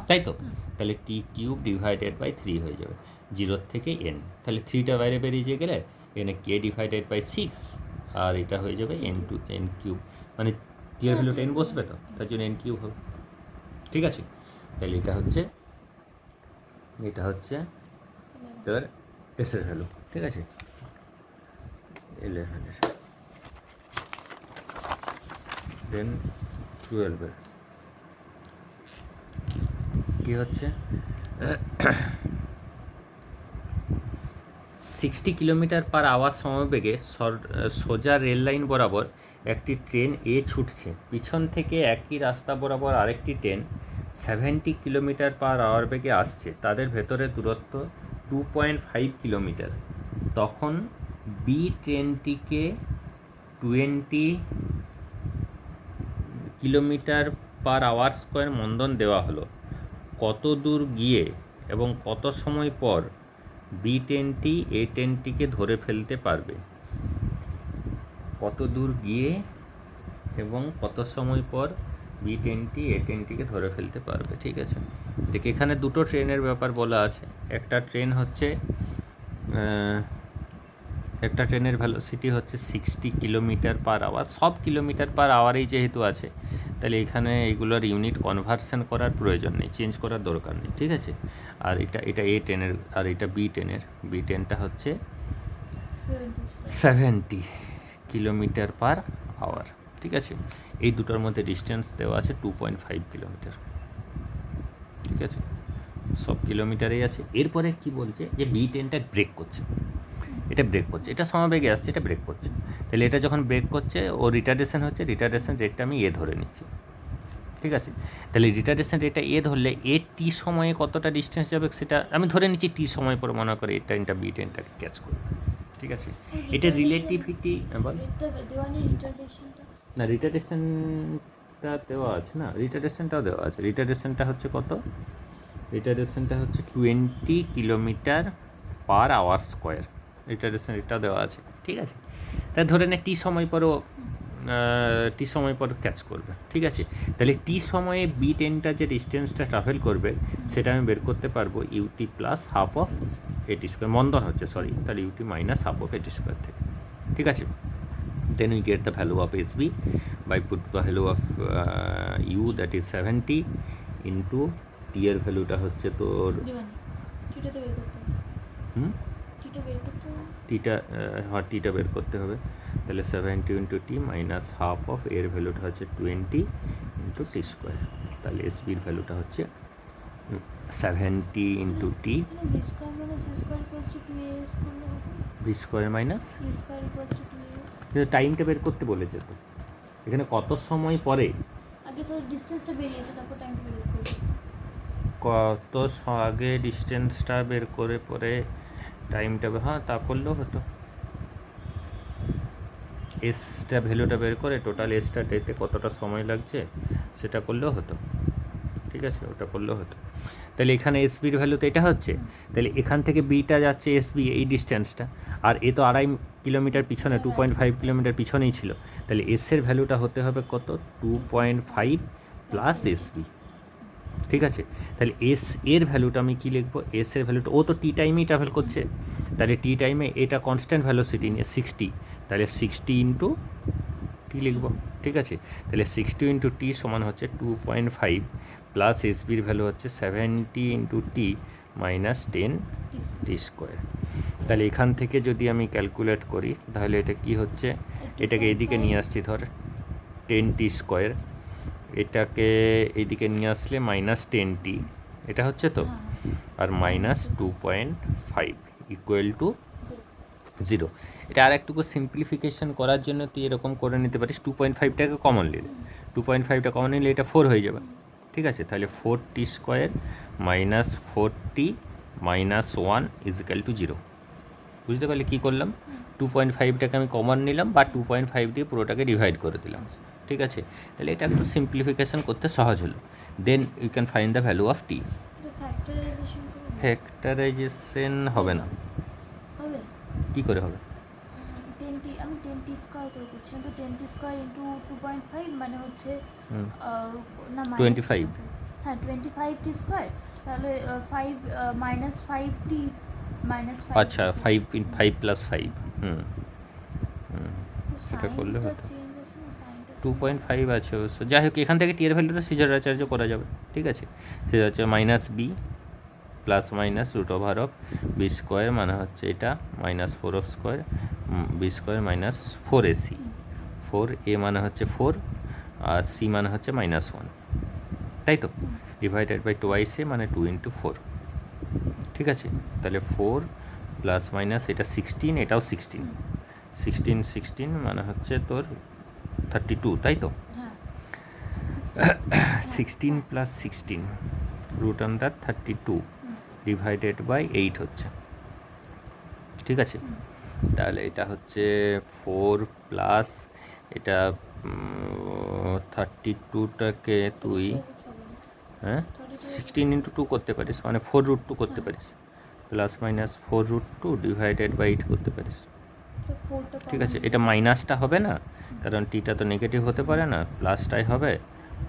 Speaker 1: তাই তো। তাহলে t³ / 3 হয়ে যাবে 0 থেকে n, তাহলে 3টা বাইরে বেরিয়ে গেলে এখানে k/6, আর এটা হয়ে যাবে n³ মানে টি এর ভ্যালুটা n বসবে তো, তার জন্য n³ হবে। ঠিক আছে, তাহলে এটা হচ্ছে তোর এসের ভ্যালু। ঠিক আছে, 11 দেন 12 কী হচ্ছে, 60 কিলোমিটার/আওয়ার সমবেগে সোজা রেল লাইন বরাবর একটি ট্রেন এ ছুটছে, পিছন থেকে একই রাস্তা বরাবর আরেকটি ট্রেন 70 কিলোমিটার/আওয়ার বেগে আসছে, তাদের ভেতরে দূরত্ব 2.5 কিলোমিটার। তখন বি ট্রেনটিকে 20 কিলোমিটার/আওয়ার² মন্দন দেওয়া হলো, কত দূর গিয়ে এবং কত সময় পর বি ট্রেনটি এ ট্রেনটিকে ধরে ফেলতে পারবে, কত দূর গিয়ে এবং কত সময় পর বি ট্রেনটি এ ট্রেনটিকে ধরে ফেলতে পারবে। ঠিক আছে, দেখ এখানে দুটো ট্রেনের ব্যাপার বলা আছে, একটা ট্রেন হচ্ছে একটা ট্রেনের ভেলোসিটি হচ্ছে 60 কিলোমিটার পার আওয়ার, সব কিলোমিটার পার আওয়ারেই যেহেতু আছে, তাহলে এখানে এগুলোর ইউনিট কনভার্সন করার প্রয়োজন নেই, চেঞ্জ করার দরকার নেই, ঠিক আছে। আর এটা এ ট্রেনের, আর এটা বি ট্রেনটা হচ্ছে 70 কিলোমিটার পার আওয়ার, ঠিক আছে। এই দুটোর মধ্যে ডিস্টেন্স দেওয়া আছে 2.5 কিলোমিটার, ঠিক আছে, সব কিলোমিটারেই আছে। এরপরে কি বলছে যে বি ট্রেনটা ব্রেক করছে, এটা ব্রেক করছে, এটা সমবেগে আসছে, এটা ব্রেক করছে। তাহলে এটা যখন ব্রেক করছে ও রিটার্ডেশন হচ্ছে, রিটার্ডেশন রেটটা আমি ধরে নিচ্ছি, ঠিক আছে। তাহলে রিটার্ডেশন রেটটা ধরলে টি সময়ে কতটা ডিস্টেন্স যাবে সেটা আমি ধরে নিচ্ছি, টি সময় পরে মনে করে এই ট্রেনটা বি ট্রেনটাকে ক্যাচ করবে, ঠিক আছে। এটা রিলেটিভিটি বল না, রিটার্ডেশনটা দেওয়া আছে না, রিটার্ডেশনটাও দেওয়া আছে। রিটার্ডেশনটা হচ্ছে কত, রিটার্ডেশনটা হচ্ছে 20 kilometre per hour square, retardation এটাও দেওয়া আছে, ঠিক আছে। তাই ধরে নে টি সময় পরও ক্যাচ করবে, ঠিক আছে। তাহলে টি সময়ে বি ট্রেনটা যে ডিস্টেন্সটা ট্রাভেল করবে সেটা আমি বের করতে পারবো ইউটি প্লাস হাফ অফ এটি স্কোয়ার, মন্দন হচ্ছে সরি, তাহলে ইউটি মাইনাস হাফ অফ এটি স্কোয়ার থেকে, ঠিক আছে। Then we get the value of s b by put the value of u that is 70 into t এর ভ্যালুটা হচ্ছে তোর টিটা, হ্যাঁ টিটা বের করতে হবে। তাহলে 70 into T minus half of এর ভ্যালুটা হচ্ছে 20 ইন্টু টি স্কোয়ার, তাহলে এস বির ভ্যালুটা হচ্ছে 70 into T B square minus, কিন্তু টাইমটা বের করতে বলেছে তো, এখানে কত সময় পরে, কত আগে ডিস্টেন্সটা বের করে পরে টাইমটা, হ্যাঁ তা করলেও হতো। এসটা ভ্যালুটা বের করে টোটাল এসটা ডেতে কতটা সময় লাগছে সেটা করলেও হতো, ঠিক আছে, ওটা করলেও হতো। তাহলে এখানে এসবির ভ্যালু তো এটা হচ্ছে, তাহলে এখান থেকে বিটা যাচ্ছে এসবি এই ডিস্টেন্সটা, আর এ তো 2.5 কিলোমিটার পিছনে, 2.5 কিলোমিটার পিছনেই ছিল, তাহলে এসের ভ্যালুটা হতে হবে কত, 2.5 প্লাস এসবি, ঠিক আছে। তাহলে এস এর ভ্যালুটা আমি কী লিখবো, এস এর ভ্যালুটা, ও তো টি টাইমেই ট্রাভেল করছে, তাহলে টি টাইমে এটা কনস্ট্যান্ট ভ্যালোসিটি নিয়ে 60, তাহলে 60 ইন্টু টি লিখবো, ঠিক আছে। তাহলে 60 ইন্টু টি সমান হচ্ছে 2.5 প্লাস এসবির ভ্যালু হচ্ছে 70 ইন্টু টি মাইনাস 10 টি স্কোয়ার। তাহলে এখান থেকে যদি আমি ক্যালকুলেট করি তাহলে এটা কি হচ্ছে, এটাকে এইদিকে নিয়ে আসছি ধর 10 টি স্কোয়ার, এটাকে এইদিকে নিয়ে আসলে মাইনাস 10 টি, এটা হচ্ছে তো, আর মাইনাস 2.5 ইকুয়াল টু 0। এটা আর একটুকু সিম্পলিফিকেশন করার জন্য তুই এরকম করে নিতে পারিস, 2.5টাকে কমন নিলে, 2.5টা কমন নিলে এটা 4 হয়ে যাবে, ঠিক আছে। তাহলে 4t square minus 4t minus 1 is equal to 0, বুঝতে পারলে কী করলাম, 2.5টাকে আমি কমন নিলাম বা 2.5 দিয়ে পুরোটাকে ডিভাইড করে দিলাম, ঠিক আছে। তাহলে এটা একটু সিম্পলিফিকেশন করতে সহজ হলো। Then you can find the value of T. Factorisation হবে না, কী করে হবে,
Speaker 2: 10t স্কয়ার করে করছি, তো 10t স্কয়ার ইন্টু 2.5 মানে হচ্ছে না
Speaker 1: 25,
Speaker 2: হ্যাঁ 25t স্কয়ার, তাহলে 5 মাইনাস 5t মাইনাস 5,
Speaker 1: আচ্ছা 5 প্লাস 5, সেটা করলে হতো, 2.5 আছে অবশ্য, যাই হোক এখান থেকে টি এর ভ্যালুটা সিজার আচার্য করা যাবে, ঠিক আছে। সেটা হচ্ছে minus B plus minus root over of B square, মানে হচ্ছে এটা minus 4 of square, B square minus 4ac, 4a মানে হচ্ছে 4 আর c মানে হচ্ছে -1, তাই তো, ডিভাইডেড বাই টোয়াইস এ মানে 2 ইন্টু 4, ঠিক আছে। তাহলে 4 প্লাস মাইনাস এটা 16, এটাও 16 মানে হচ্ছে তোর 32, তাই তো, 16 plus 16 root under 32 divided by 8 হচ্ছে, ঠিক আছে। তাহলে এটা হচ্ছে 4 প্লাস এটা 32টাকে তুই হ্যাঁ 16 ইন্টু 2 করতে পারিস, মানে 4√2 করতে পারিস, প্লাস মাইনাস 4√2 ডিভাইডেড বাই 8 করতে পারিস, ঠিক আছে। এটা মাইনাসটা হবে না, কারণ টিটা তো নেগেটিভ হতে পারে না, প্লাসটাই হবে,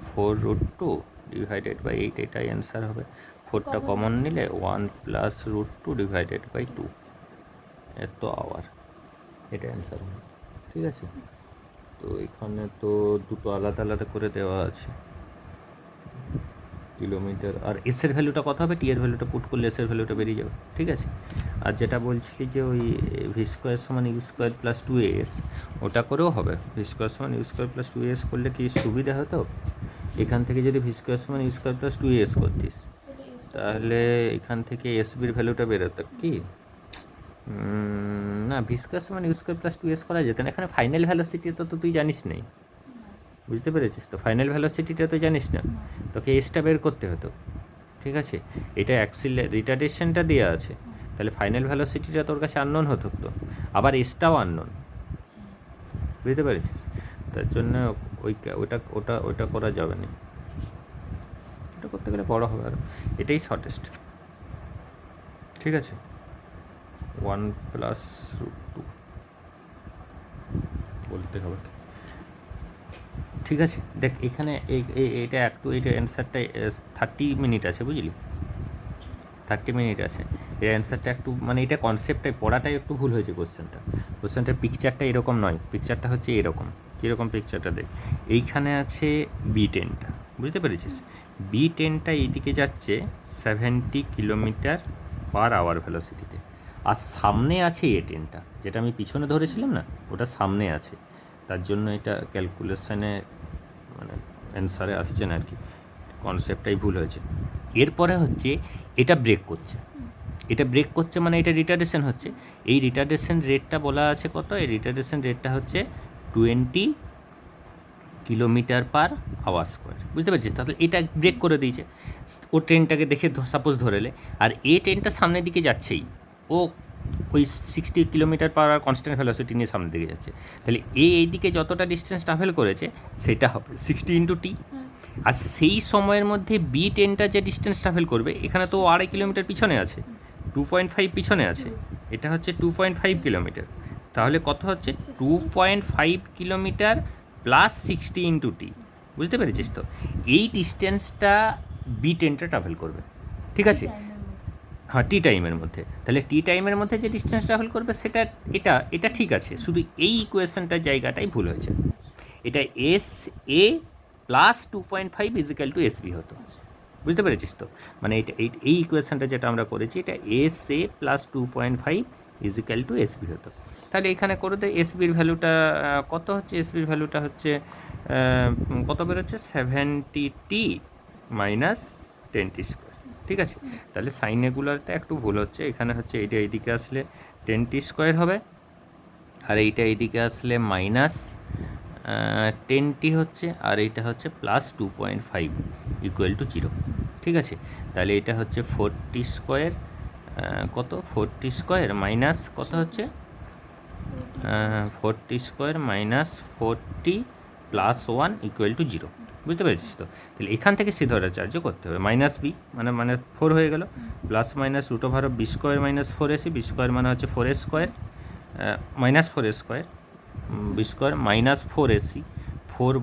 Speaker 1: 4√2 ডিভাইডেড বাই 8, এটাই অ্যান্সার হবে। 4টা কমন নিলে 1 প্লাস √2 ডিভাইডেড বাই 2, এত আওয়ার। এটা অ্যান্সার হবে। ঠিক আছে, তো এখানে তো দুটো আলাদা আলাদা করে দেওয়া আছে কিলোমিটার, আর এসের ভ্যালুটা কত হবে, টি এর ভ্যালুটা পুট করলে এসের ভ্যালুটা বেরিয়ে যাবে। ঠিক আছে, আর যেটা বলছিলি যে ওই ভি স্কোয়ার সমান you square plus two S, ওটা করেও হবে। ভি স্কোয়ার সমান you square plus two S করলে কি সুবিধা হতো, এখান থেকে যদি ভি স্কোয়ার সমান you square plus two S করতিস তাহলে এখান থেকে এস বির ভ্যালুটা বেরোতো কি, না ভি স্কোয়ার সমান you square plus two S করা যেত না। এখানে ফাইনাল ভ্যালোসিটি তো তুই জানিস নেই, বুঝতে পেরেছিস তো, ফাইনাল ভ্যালোসিটিটা তো জানিস না, তোকে এসটা বের করতে হতো। ঠিক আছে, এটা রিটার্ডেশনটা দেওয়া আছে, তাহলে ফাইনাল ভ্যালোসিটিটা তোর কাছে আননোন হতো তো, আবার এসটাও আননোন, বুঝতে পেরেছিস, তার জন্য ওটা ওটা ওটা করা যাবে না, ওটা করতে গেলে বড় হবে আর এটাই শর্টেস্ট। ঠিক আছে, 1+√2 বলতে হবে। ঠিক আছে, দেখ এখানে এটা এটা অ্যান্সারটা 30 মিনিট আছে, বুঝলি, 30 মিনিট আছে। এর অ্যান্সারটা একটু মানে এটা কনসেপ্টটাই পড়াটাই একটু ভুল হয়েছে। কোশ্চেনটার পিকচারটা এরকম নয়, পিকচারটা হচ্ছে এরকম। কীরকম পিকচারটা দেখ, এইখানে আছে B10টা, বুঝতে পেরেছিস, B10টা এইদিকে যাচ্ছে 70 কিলোমিটার/আওয়ার ভেলোসিটিতে, আর সামনে আছে A10টা, যেটা আমি পিছনে ধরেছিলাম না, ওটা সামনে আছে, তার জন্য এটা ক্যালকুলেশনে মানে অ্যান্সারে আসছে না আর কি, কনসেপ্টটাই ভুল হয়েছে। এরপরে হচ্ছে এটা ব্রেক করছে মানে এটা রিটার্ডেশন হচ্ছে। এই রিটার্ডেশন রেটটা বলা আছে কত, এই রিটার্ডেশন রেটটা হচ্ছে 20 কিলোমিটার/আওয়ার², বুঝতে পারছিস, তাহলে এটা ব্রেক করে দিয়েছে। ও ট্রেনটাকে দেখে সাপোজ ধরেলে, আর এই ট্রেনটা সামনের দিকে যাচ্ছেই, ও ওই 60 কিলোমিটার/আওয়ার কনস্ট্যান্ট ভেলোসিটি নিয়ে সামনের দিকে যাচ্ছে, তাহলে এই দিকে যতটা ডিস্টেন্স ট্রাভেল করেছে সেটা হবে 60 × t। আর সেই সময়ের মধ্যে B10টা যে ডিস্টেন্স ট্রাভেল করবে, এখানে তো 2.5 কিলোমিটার পিছনে আছে, 2.5 পিছনে আছে, এটা হচ্ছে 2.5 কিলোমিটার, তাহলে কত হচ্ছে 2.5 কিলোমিটার প্লাস 60 × t, বুঝতে পেরেছিস তো, এই ডিস্টেন্সটা B10টা ট্রাভেল করবে। ঠিক আছে, হ্যাঁ টি টাইমের মধ্যে, তাহলে টি টাইমের মধ্যে যে ডিস্টেন্স ট্রাভেল করবে সেটা এটা ঠিক আছে, শুধু এই ইকুয়েশনটার জায়গাটাই ভুল হয়েছে। এটা SA প্লাস 2.5 = SB হতো, বুঝতে পেরেছিস তো, মানে এই ইকুয়েশনটা যেটা আমরা করেছি, এটা SA প্লাস 2.5 = SB হতো। তাহলে এখানে করে দে, SBর ভ্যালুটা কত হচ্ছে, SBর ভ্যালুটা হচ্ছে কত বেরোচ্ছে, 70t - 10t²। ঠিক আছে, তাহলে সাইন এগুলোতে একটু ভুল হচ্ছে, এখানে হচ্ছে এইটা এইদিকে আসলে 10t² হবে, আর এইটা এইদিকে আসলে -10t হচ্ছে, আর এইটা হচ্ছে +2.5 = 0। ঠিক আছে, তাহলে এটা হচ্ছে 4t² কত, 4t² মাইনাস কত হচ্ছে 4t² - 4t + 1 = 0, বুঝতে পেরেছিস তো, তাহলে এখান থেকে সিধরাচার্য করতে হবে, -b মানে 4 হয়ে গেল, plus minus √b² - 4ac, b² মানে হচ্ছে 4a² -4a² b² -4ac, 4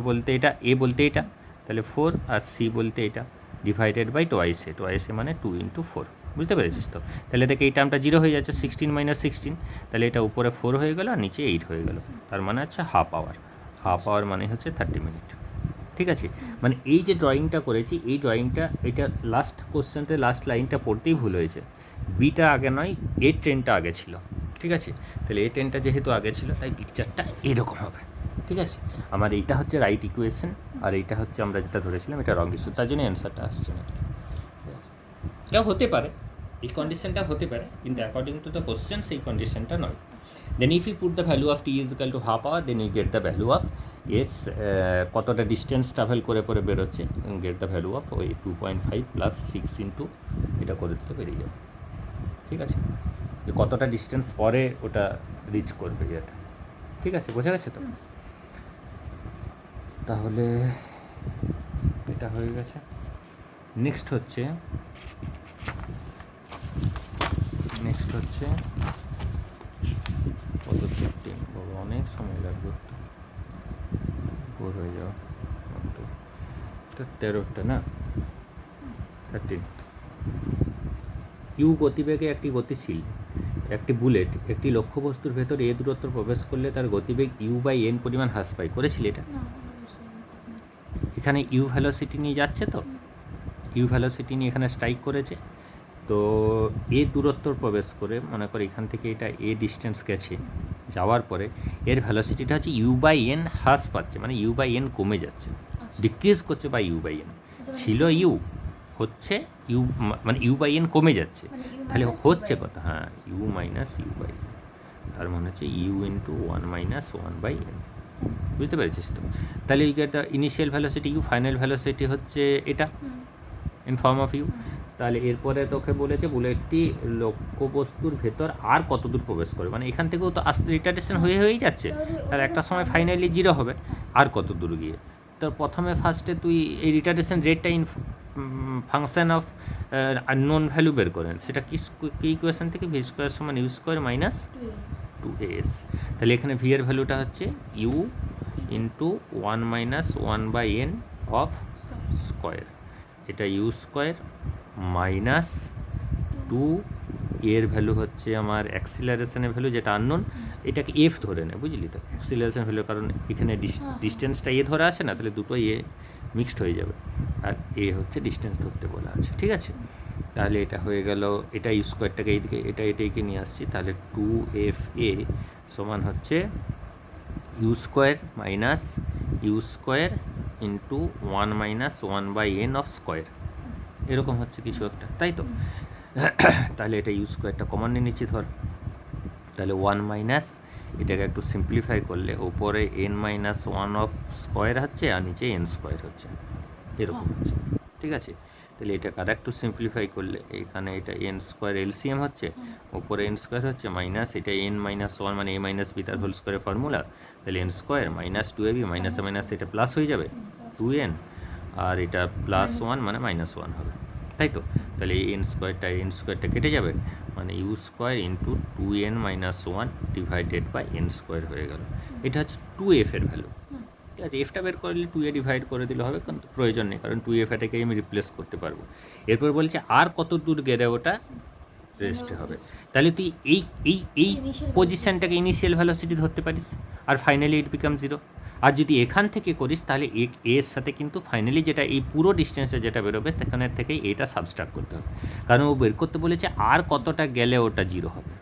Speaker 1: বলতে এটা, a বলতে এটা, তাহলে 4, আর c বলতে এটা, ডিভাইডেড বাই টুয়াইস এ মানে 2 × 4, বুঝতে পেরেছিস তো, তাহলে দেখে এই টার্মটা 0 হয়ে যাচ্ছে, 16 - 16, তাহলে এটা উপরে 4 হয়ে গেল আর নিচে 8 হয়ে গেল, তার মানে হচ্ছে হাফ আওয়ার মানে হচ্ছে 30 মিনিট। ঠিক আছে, মানে এই যে ড্রয়িংটা করেছি, এই ড্রয়িংটা এটা লাস্ট কোশ্চেনতে লাস্ট লাইনটা পড়তেই ভুল হয়েছে, বিটা আগে নয়, এ ট্রেনটা আগে ছিল। ঠিক আছে, তাহলে এই ট্রেনটা যেহেতু আগে ছিল তাই পিকচারটা এরকম হবে। ঠিক আছে, আমার এইটা হচ্ছে রাইট ইকুয়েশন, আর এইটা হচ্ছে আমরা যেটা ধরেছিলাম এটা রং ইস্যু, তার জন্য অ্যান্সারটা আসছে না। এটাও হতে পারে, এই কন্ডিশনটা হতে পারে, কিন্তু অ্যাকর্ডিং টু দ্য কোশ্চেন সেই কন্ডিশনটা নয়। Then if you put the value of t = half hour, then you get the value of s, কতটা ডিস্টেন্স ট্রাভেল করে বেরোচ্ছে, গেট দ্য ভ্যালু অফ ওই 2.5 + 6 × এটা করে দিতে বেরিয়ে যাবে। ঠিক আছে, যে কতটা ডিস্টেন্স পরে ওটা রিচ করবে এটা। ঠিক আছে, বোঝা গেছে তো, তাহলে এটা হয়ে গেছে। নেক্সট হচ্ছে কত 15, বাবা অনেক সময় লাগবে বোর হয়ে যাওয়া, 13টা না 13। ইউ গতিবেগে একটি গতিশীল একটি বুলেট একটি লক্ষ্যবস্তুর ভেতর এ দূরত্ব প্রবেশ করলে তার গতিবেগ u/n পরিমাণ হ্রাস পায়, করেছিল এটা?
Speaker 2: না বুঝতে পারিনি।
Speaker 1: এখানে ইউ ভ্যালোসিটি নিয়ে যাচ্ছে, তো ইউ ভ্যালোসিটি নিয়ে এখানে স্ট্রাইক করেছে, তো এ দূরত্ব প্রবেশ করে মনে করে এখান থেকে এটা এ ডিস্টেন্স গেছে, যাওয়ার পরে এর ভ্যালোসিটিটা হচ্ছে u/n হ্রাস পাচ্ছে, মানে u/n কমে যাচ্ছে,
Speaker 2: আচ্ছা।
Speaker 1: ডিক্রিজ করছে বাই u/n।
Speaker 2: আচ্ছা, মানে
Speaker 1: ছিল ইউ, হচ্ছে ইউ, মানে u/n কমে যাচ্ছে,
Speaker 2: মানে u
Speaker 1: তাহলে
Speaker 2: minus
Speaker 1: হচ্ছে
Speaker 2: u/n।
Speaker 1: কত? হ্যাঁ, u মাইনাস u/n, তার মানে হচ্ছে u ইন্টু 1-1/n। বুঝতে পেরেছিস তো? তাহলে এই একটা initial velocity U, final velocity হচ্ছে এটা ইন ফর্ম অফ ইউ। তাহলে এরপরে তোকে বলেছে বুলেটটি লক্ষ্যবস্তুর ভেতর আর কত দূর প্রবেশ করে, মানে এখান থেকেও তো আস্তে রিটার্ডেশন হয়েই যাচ্ছে, আর একটা সময় ফাইনালি জিরো হবে, আর কত দূর গিয়ে। তো প্রথমে ফার্স্টে তুই এই রিটার্ডেশন রেটটা in function of unknown value বের করেন, সেটা কি ইকুয়েশন থেকে ভি স্কোয়ার সমান ইউ স্কোয়ার মাইনাস 2as। তাহলে এখানে ভি এর ভ্যালুটা হচ্ছে u into 1-1/n of square, এটা ইউ স্কোয়ার মাইনাস 2 এর ভ্যালু হচ্ছে আমার অ্যাক্সিলারেশনের ভ্যালু, যেটা আননোন, এটাকে এফ ধরে নেয়, বুঝলি তো? অ্যাক্সিলারেশন ভ্যালু, কারণ এখানে ডিস্টেন্সটা এ ধরা আছে না, তাহলে দুটো এ মিক্সড হয়ে যাবে, আর এ হচ্ছে ডিস্টেন্স ধরতে বলা আছে, ঠিক আছে? তাহলে এটা হয়ে গেল, এটা ইউ স্কোয়ারটাকে এইদিকে এটাকে নিয়ে আসছি, তাহলে 2fa সমান হচ্ছে u square minus u square into 1-1/n of square, এরকম হচ্ছে কিছু একটা, তাই তো? তাহলে এটা ইউ স্কোয়ারটা কমন নিয়ে নিচ্ছি ধর, তাহলে 1 মাইনাস, এটাকে একটু সিম্পলিফাই করলে উপরে n-1 অফ স্কোয়ার হচ্ছে, আর নিচে n স্কোয়ার হচ্ছে, এরকম হচ্ছে, ঠিক আছে? তাহলে এটাকে আর একটু সিম্পলিফাই করলে এখানে এটা n স্কোয়ার এলসিএম হচ্ছে, উপরে n স্কোয়ার হচ্ছে, মাইনাস এটা n-1 মানে a মাইনাস বি তার হোল স্কোয়ারের ফর্মুলা, তাহলে n স্কোয়ার মাইনাস 2ab মাইনাসে মাইনাস এটা প্লাস হয়ে যাবে 2n, আর এটা প্লাস 1 মানে মাইনাস 1 হবে, তাই তো? তাহলে এই n স্কোয়ারটা কেটে যাবে, মানে u square into 2n-1 divided by n square হয়ে গেল। এটা হচ্ছে 2f এর ভ্যালু, ঠিক আছে? এফটা বের করলে 2a ডিভাইড করে দিলে হবে, কিন্তু প্রয়োজন নেই, কারণ 2f এটাকে আমি রিপ্লেস করতে পারবো। এরপর বলছে আর কত দূর গেলে ওটা রেস্টে হবে, তাহলে তুই এই এই এই পজিশানটাকে ইনিশিয়াল ভ্যালোসিটি ধরতে পারিস, আর ফাইনালি ইট বিকাম জিরো। আর যদি এখান থেকে করিস তাহলে এর সাথে কিন্তু ফাইনালি যেটা এই পুরো ডিস্টেন্সটা যেটা বেরোবে সেখানের থেকে এটা সাবস্ট্রাক্ট করতে হবে, কারণ ও বের করতে বলেছে আর কতটা গেলে ওটা জিরো হবে,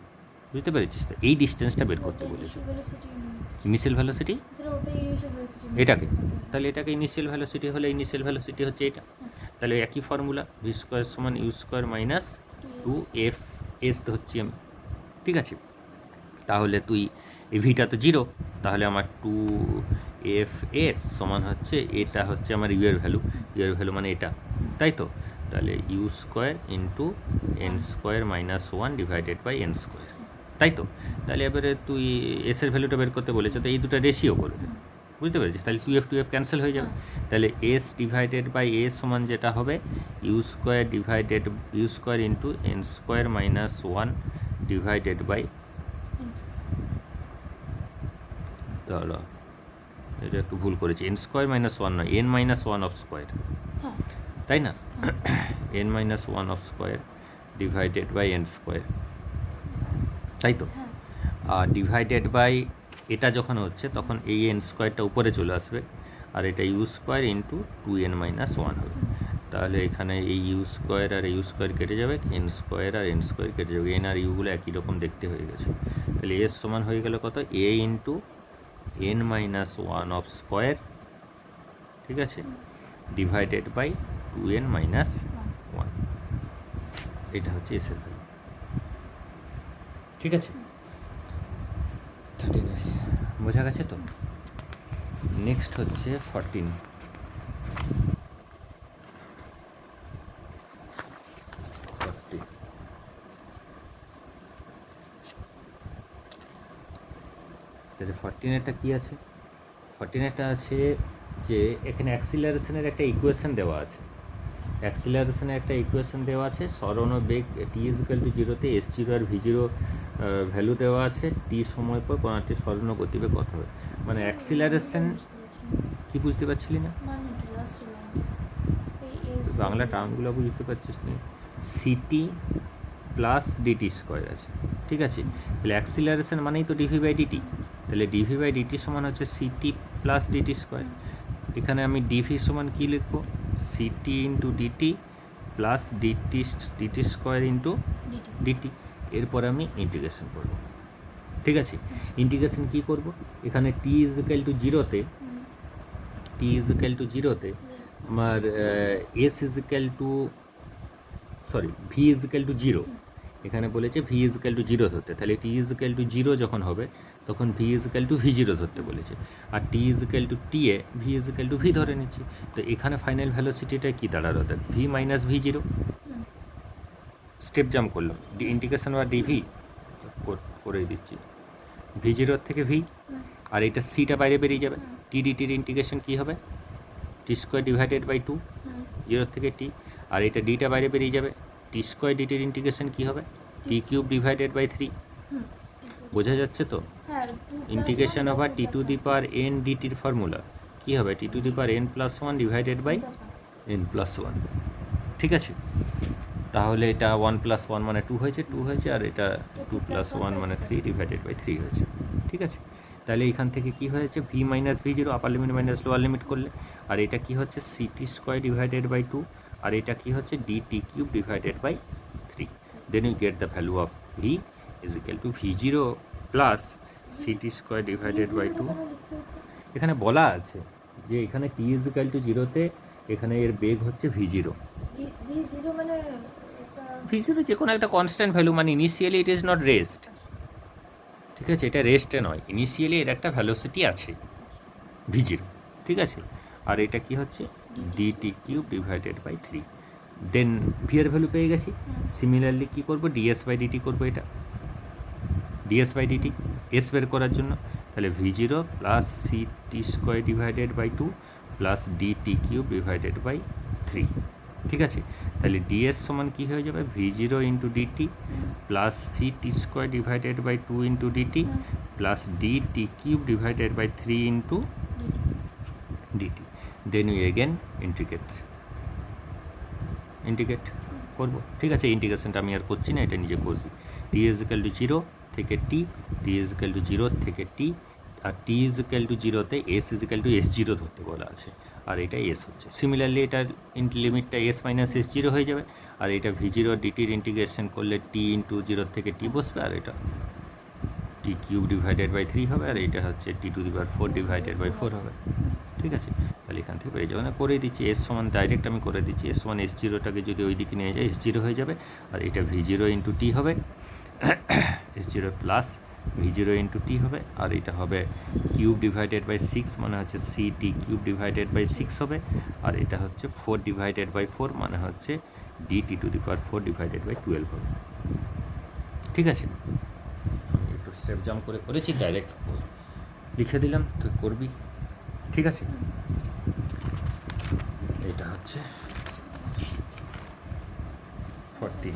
Speaker 1: বুঝতে পেরেছিস তো? এই ডিস্টেন্সটা বের করতে বলেছে ইনিশিয়াল ভ্যালোসিটি এটাকে, তাহলে এটাকে ইনিশিয়াল ভ্যালোসিটি হলে ইনিশিয়াল ভ্যালোসিটি হচ্ছে এটা, তাহলে একই ফর্মুলা ভি স্কোয়ার সমান ইউ স্কোয়ার মাইনাস 2fs ধরছি আমি, ঠিক আছে? তাহলে তুই এই ভিটা তো জিরো, তাহলে আমার 2fs সমান হচ্ছে, এটা হচ্ছে আমার ইউ এর ভ্যালু মানে এটা, তাই তো? তাহলে you square into n square minus 1 divided by n square, তাই তো? তাহলে এবারে তুই এস এর ভ্যালুটা বের করতে বলেছো, তো এই দুটো রেশিও করে দে, বুঝতে পেরেছিস? তাহলে 2f ক্যান্সেল হয়ে যাবে, তাহলে এস ডিভাইডেড বাই এ সমান যেটা হবে you square into n square minus 1 divided by, তাহলে এটা একটু ভুল করেছি, n স্কোয়ার মাইনাস 1 নয়, n-1 অফ স্কোয়ার, তাই না? n-1 of square divided by n square, তাই তো? আর ডিভাইডেড বাই এটা যখন হচ্ছে তখন এই n স্কোয়ারটা উপরে চলে আসবে, আর এটা ইউ স্কোয়ার ইন্টু 2n-1 হবে, তাহলে এখানে এই ইউ স্কোয়ার আর ইউ স্কোয়ার কেটে যাবে, n স্কোয়ার আর n স্কোয়ার কেটে যাবে, n আর ইউগুলো একই রকম দেখতে হয়ে গেছে, তাহলে এস সমান হয়ে গেল কত? a into n-1 of square, ঠিক আছে, ডিভাইডেড বাই 2n-1, এটা হচ্ছে এস এর ভ্যালু, ঠিক আছে? 13 বোঝা গেছে তো? নেক্সট হচ্ছে 14। তাহলে 14 কী আছে? 14 আছে যে এখানে অ্যাক্সিলারেশনের একটা ইকুয়েশন দেওয়া আছে, সরণ বেগ টি ইজিক্যাল টু 0-তে s0 আর v0 ভ্যালু দেওয়া আছে, টি সময় পর কণাটির সরণ গতিবেগ কত হবে, মানে অ্যাক্সিলারেশন কি বুঝতে পারছিলি না? বাংলা টার্মগুলো বুঝতে পারছিস না? সিটি প্লাস ডিটি স্কোয়ার আছে, ঠিক আছে, তাহলে অ্যাক্সিলারেশন মানেই তো ডিভি বাই ডিটি, তাহলে ডিভি বাই ডিটি সমান হচ্ছে সিটি প্লাস ডিটি স্কোয়ার। এখানে আমি ডিভি সমান কী লিখবো, ct into dt plus dt square into dt. এরপর আমি ইন্টিগ্রেশন করব, ঠিক আছে। ইন্টিগ্রেশন কী করব, এখানে টি ইজ ইকুয়াল টু জিরোতে, আমার s is equal to v is equal to zero, এখানে বলেছে v is equal to zero ধরতে, তাহলে t is equal to zero যখন হবে তখন v is equal to v zero ধরতে বলেছে, আর t is equal to t a v is equal to v ধরে নিচ্ছি। তো এখানে ফাইনাল ভ্যালোসিটিটা কী দাঁড়ালো, দেখ v minus v zero, step jump করলাম, ইন্টিগ্রেশন বা ডিভি করে দিচ্ছি, ভি জিরোর থেকে ভি, আর এটা সিটা বাইরে বেরিয়ে যাবে, টি ডিটির ইন্টিগ্রেশন কী হবে, t square divided by two, জিরোর থেকে টি, আর এটা ডিটা বাইরে বেরিয়ে যাবে, টি স্কোয়ার ডিটির ইন্টিগ্রেশন কী হবে, টি কিউব ডিভাইডেড বাই 3। বোঝা যাচ্ছে তো, integration over t to the power n ডিটির ফর্মুলা কী হবে, t to the power n plus one divided by n plus one, ঠিক আছে। তাহলে এটা 1 + 1 মানে 2 হয়েছে, আর এটা 2 + 1 মানে 3 ডিভাইডেড বাই 3 হয়েছে, ঠিক আছে। তাহলে এখান থেকে কি হয়েছে, v minus v zero upper limit minus lower limit করলে, আর এটা কি হচ্ছে সিটি স্কোয়ার ডিভাইডেড বাই 2, আর এটা কি হচ্ছে dt cube divided by 3। Then you get the value of v is equal to v zero plus ct square divided by 2। এখানে বলা আছে যে এখানে টি ইজ ইকুয়াল টু জিরোতে এখানে এর বেগ হচ্ছে ভি জিরো, ভি জিরো যে কোনো একটা কনস্ট্যান্ট ভ্যালু, মানে initially it is not rest, ঠিক আছে, এটা রেস্টে নয়, ইনিশিয়ালি এর একটা ভ্যালোসিটি আছে ভি জিরো, ঠিক আছে। আর এটা কি হচ্ছে dt cube divided by 3। Then v এর ভ্যালু পেয়ে গেছি, সিমিলারলি কী করবো, ডিএস বাই ডিটি করবো, এটা ডিএস বাই ডিটি এস বের করার জন্য, তাহলে v zero plus ct square divided by 2 plus dt cube divided by 3, ঠিক আছে। তাহলে ডিএস সমান কী হয়ে যাবে, v zero into dt plus ct square divided by 2 into dt plus dt cube divided by 3 into dt. Then we again integrate করবো, ঠিক আছে। ইন্টিগ্রেশনটা আমি আর করছি না, এটা নিজে করবি। টি ইজ ইকুয়াল টু জিরো থেকে টি, টি ইজ ইকুয়াল টু জিরো থেকে টি, আর টি ইজ ইকুয়াল টু জিরোতে S is equal two S zero ধরতে বলা আছে, আর এটা এস হচ্ছে। সিমিলারলি এটার লিমিটটা এস মাইনাস এস জিরো হয়ে যাবে, আর এটা ভি জিরো ডিটির ইন্টিগ্রেশন করলে টি ইন্টু জিরোর থেকে টি বসবে, আর এটা টি কিউব ডিভাইডেড বাই 3 হবে, আর এটা হচ্ছে t to the power 4 divided by 4 হবে, ঠিক আছে। তাহলে এখান থেকে বেরিয়ে যাবে, করে দিচ্ছি এস সমান, ডাইরেক্ট আমি করে দিচ্ছি এস সমান এস জিরোটাকে যদি ওই দিকে নিয়ে যায় এস জিরো হয়ে যাবে, আর এটা ভি জিরো ইন্টু টি হবে, s zero plus v zero into t হবে, আর এটা হবে কিউব ডিভাইডেড বাই 6 মানে হচ্ছে c t cube divided by 6 হবে, আর এটা হচ্ছে 4 ডিভাইডেড বাই 4 মানে হচ্ছে dt to the power 4 divided by 12 হবে, ঠিক আছে। আমি একটু স্টেপ জাম্প করেছি, ডাইরেক্ট লিখে দিলাম, তুই করবি, ঠিক আছে। এটা হচ্ছে 40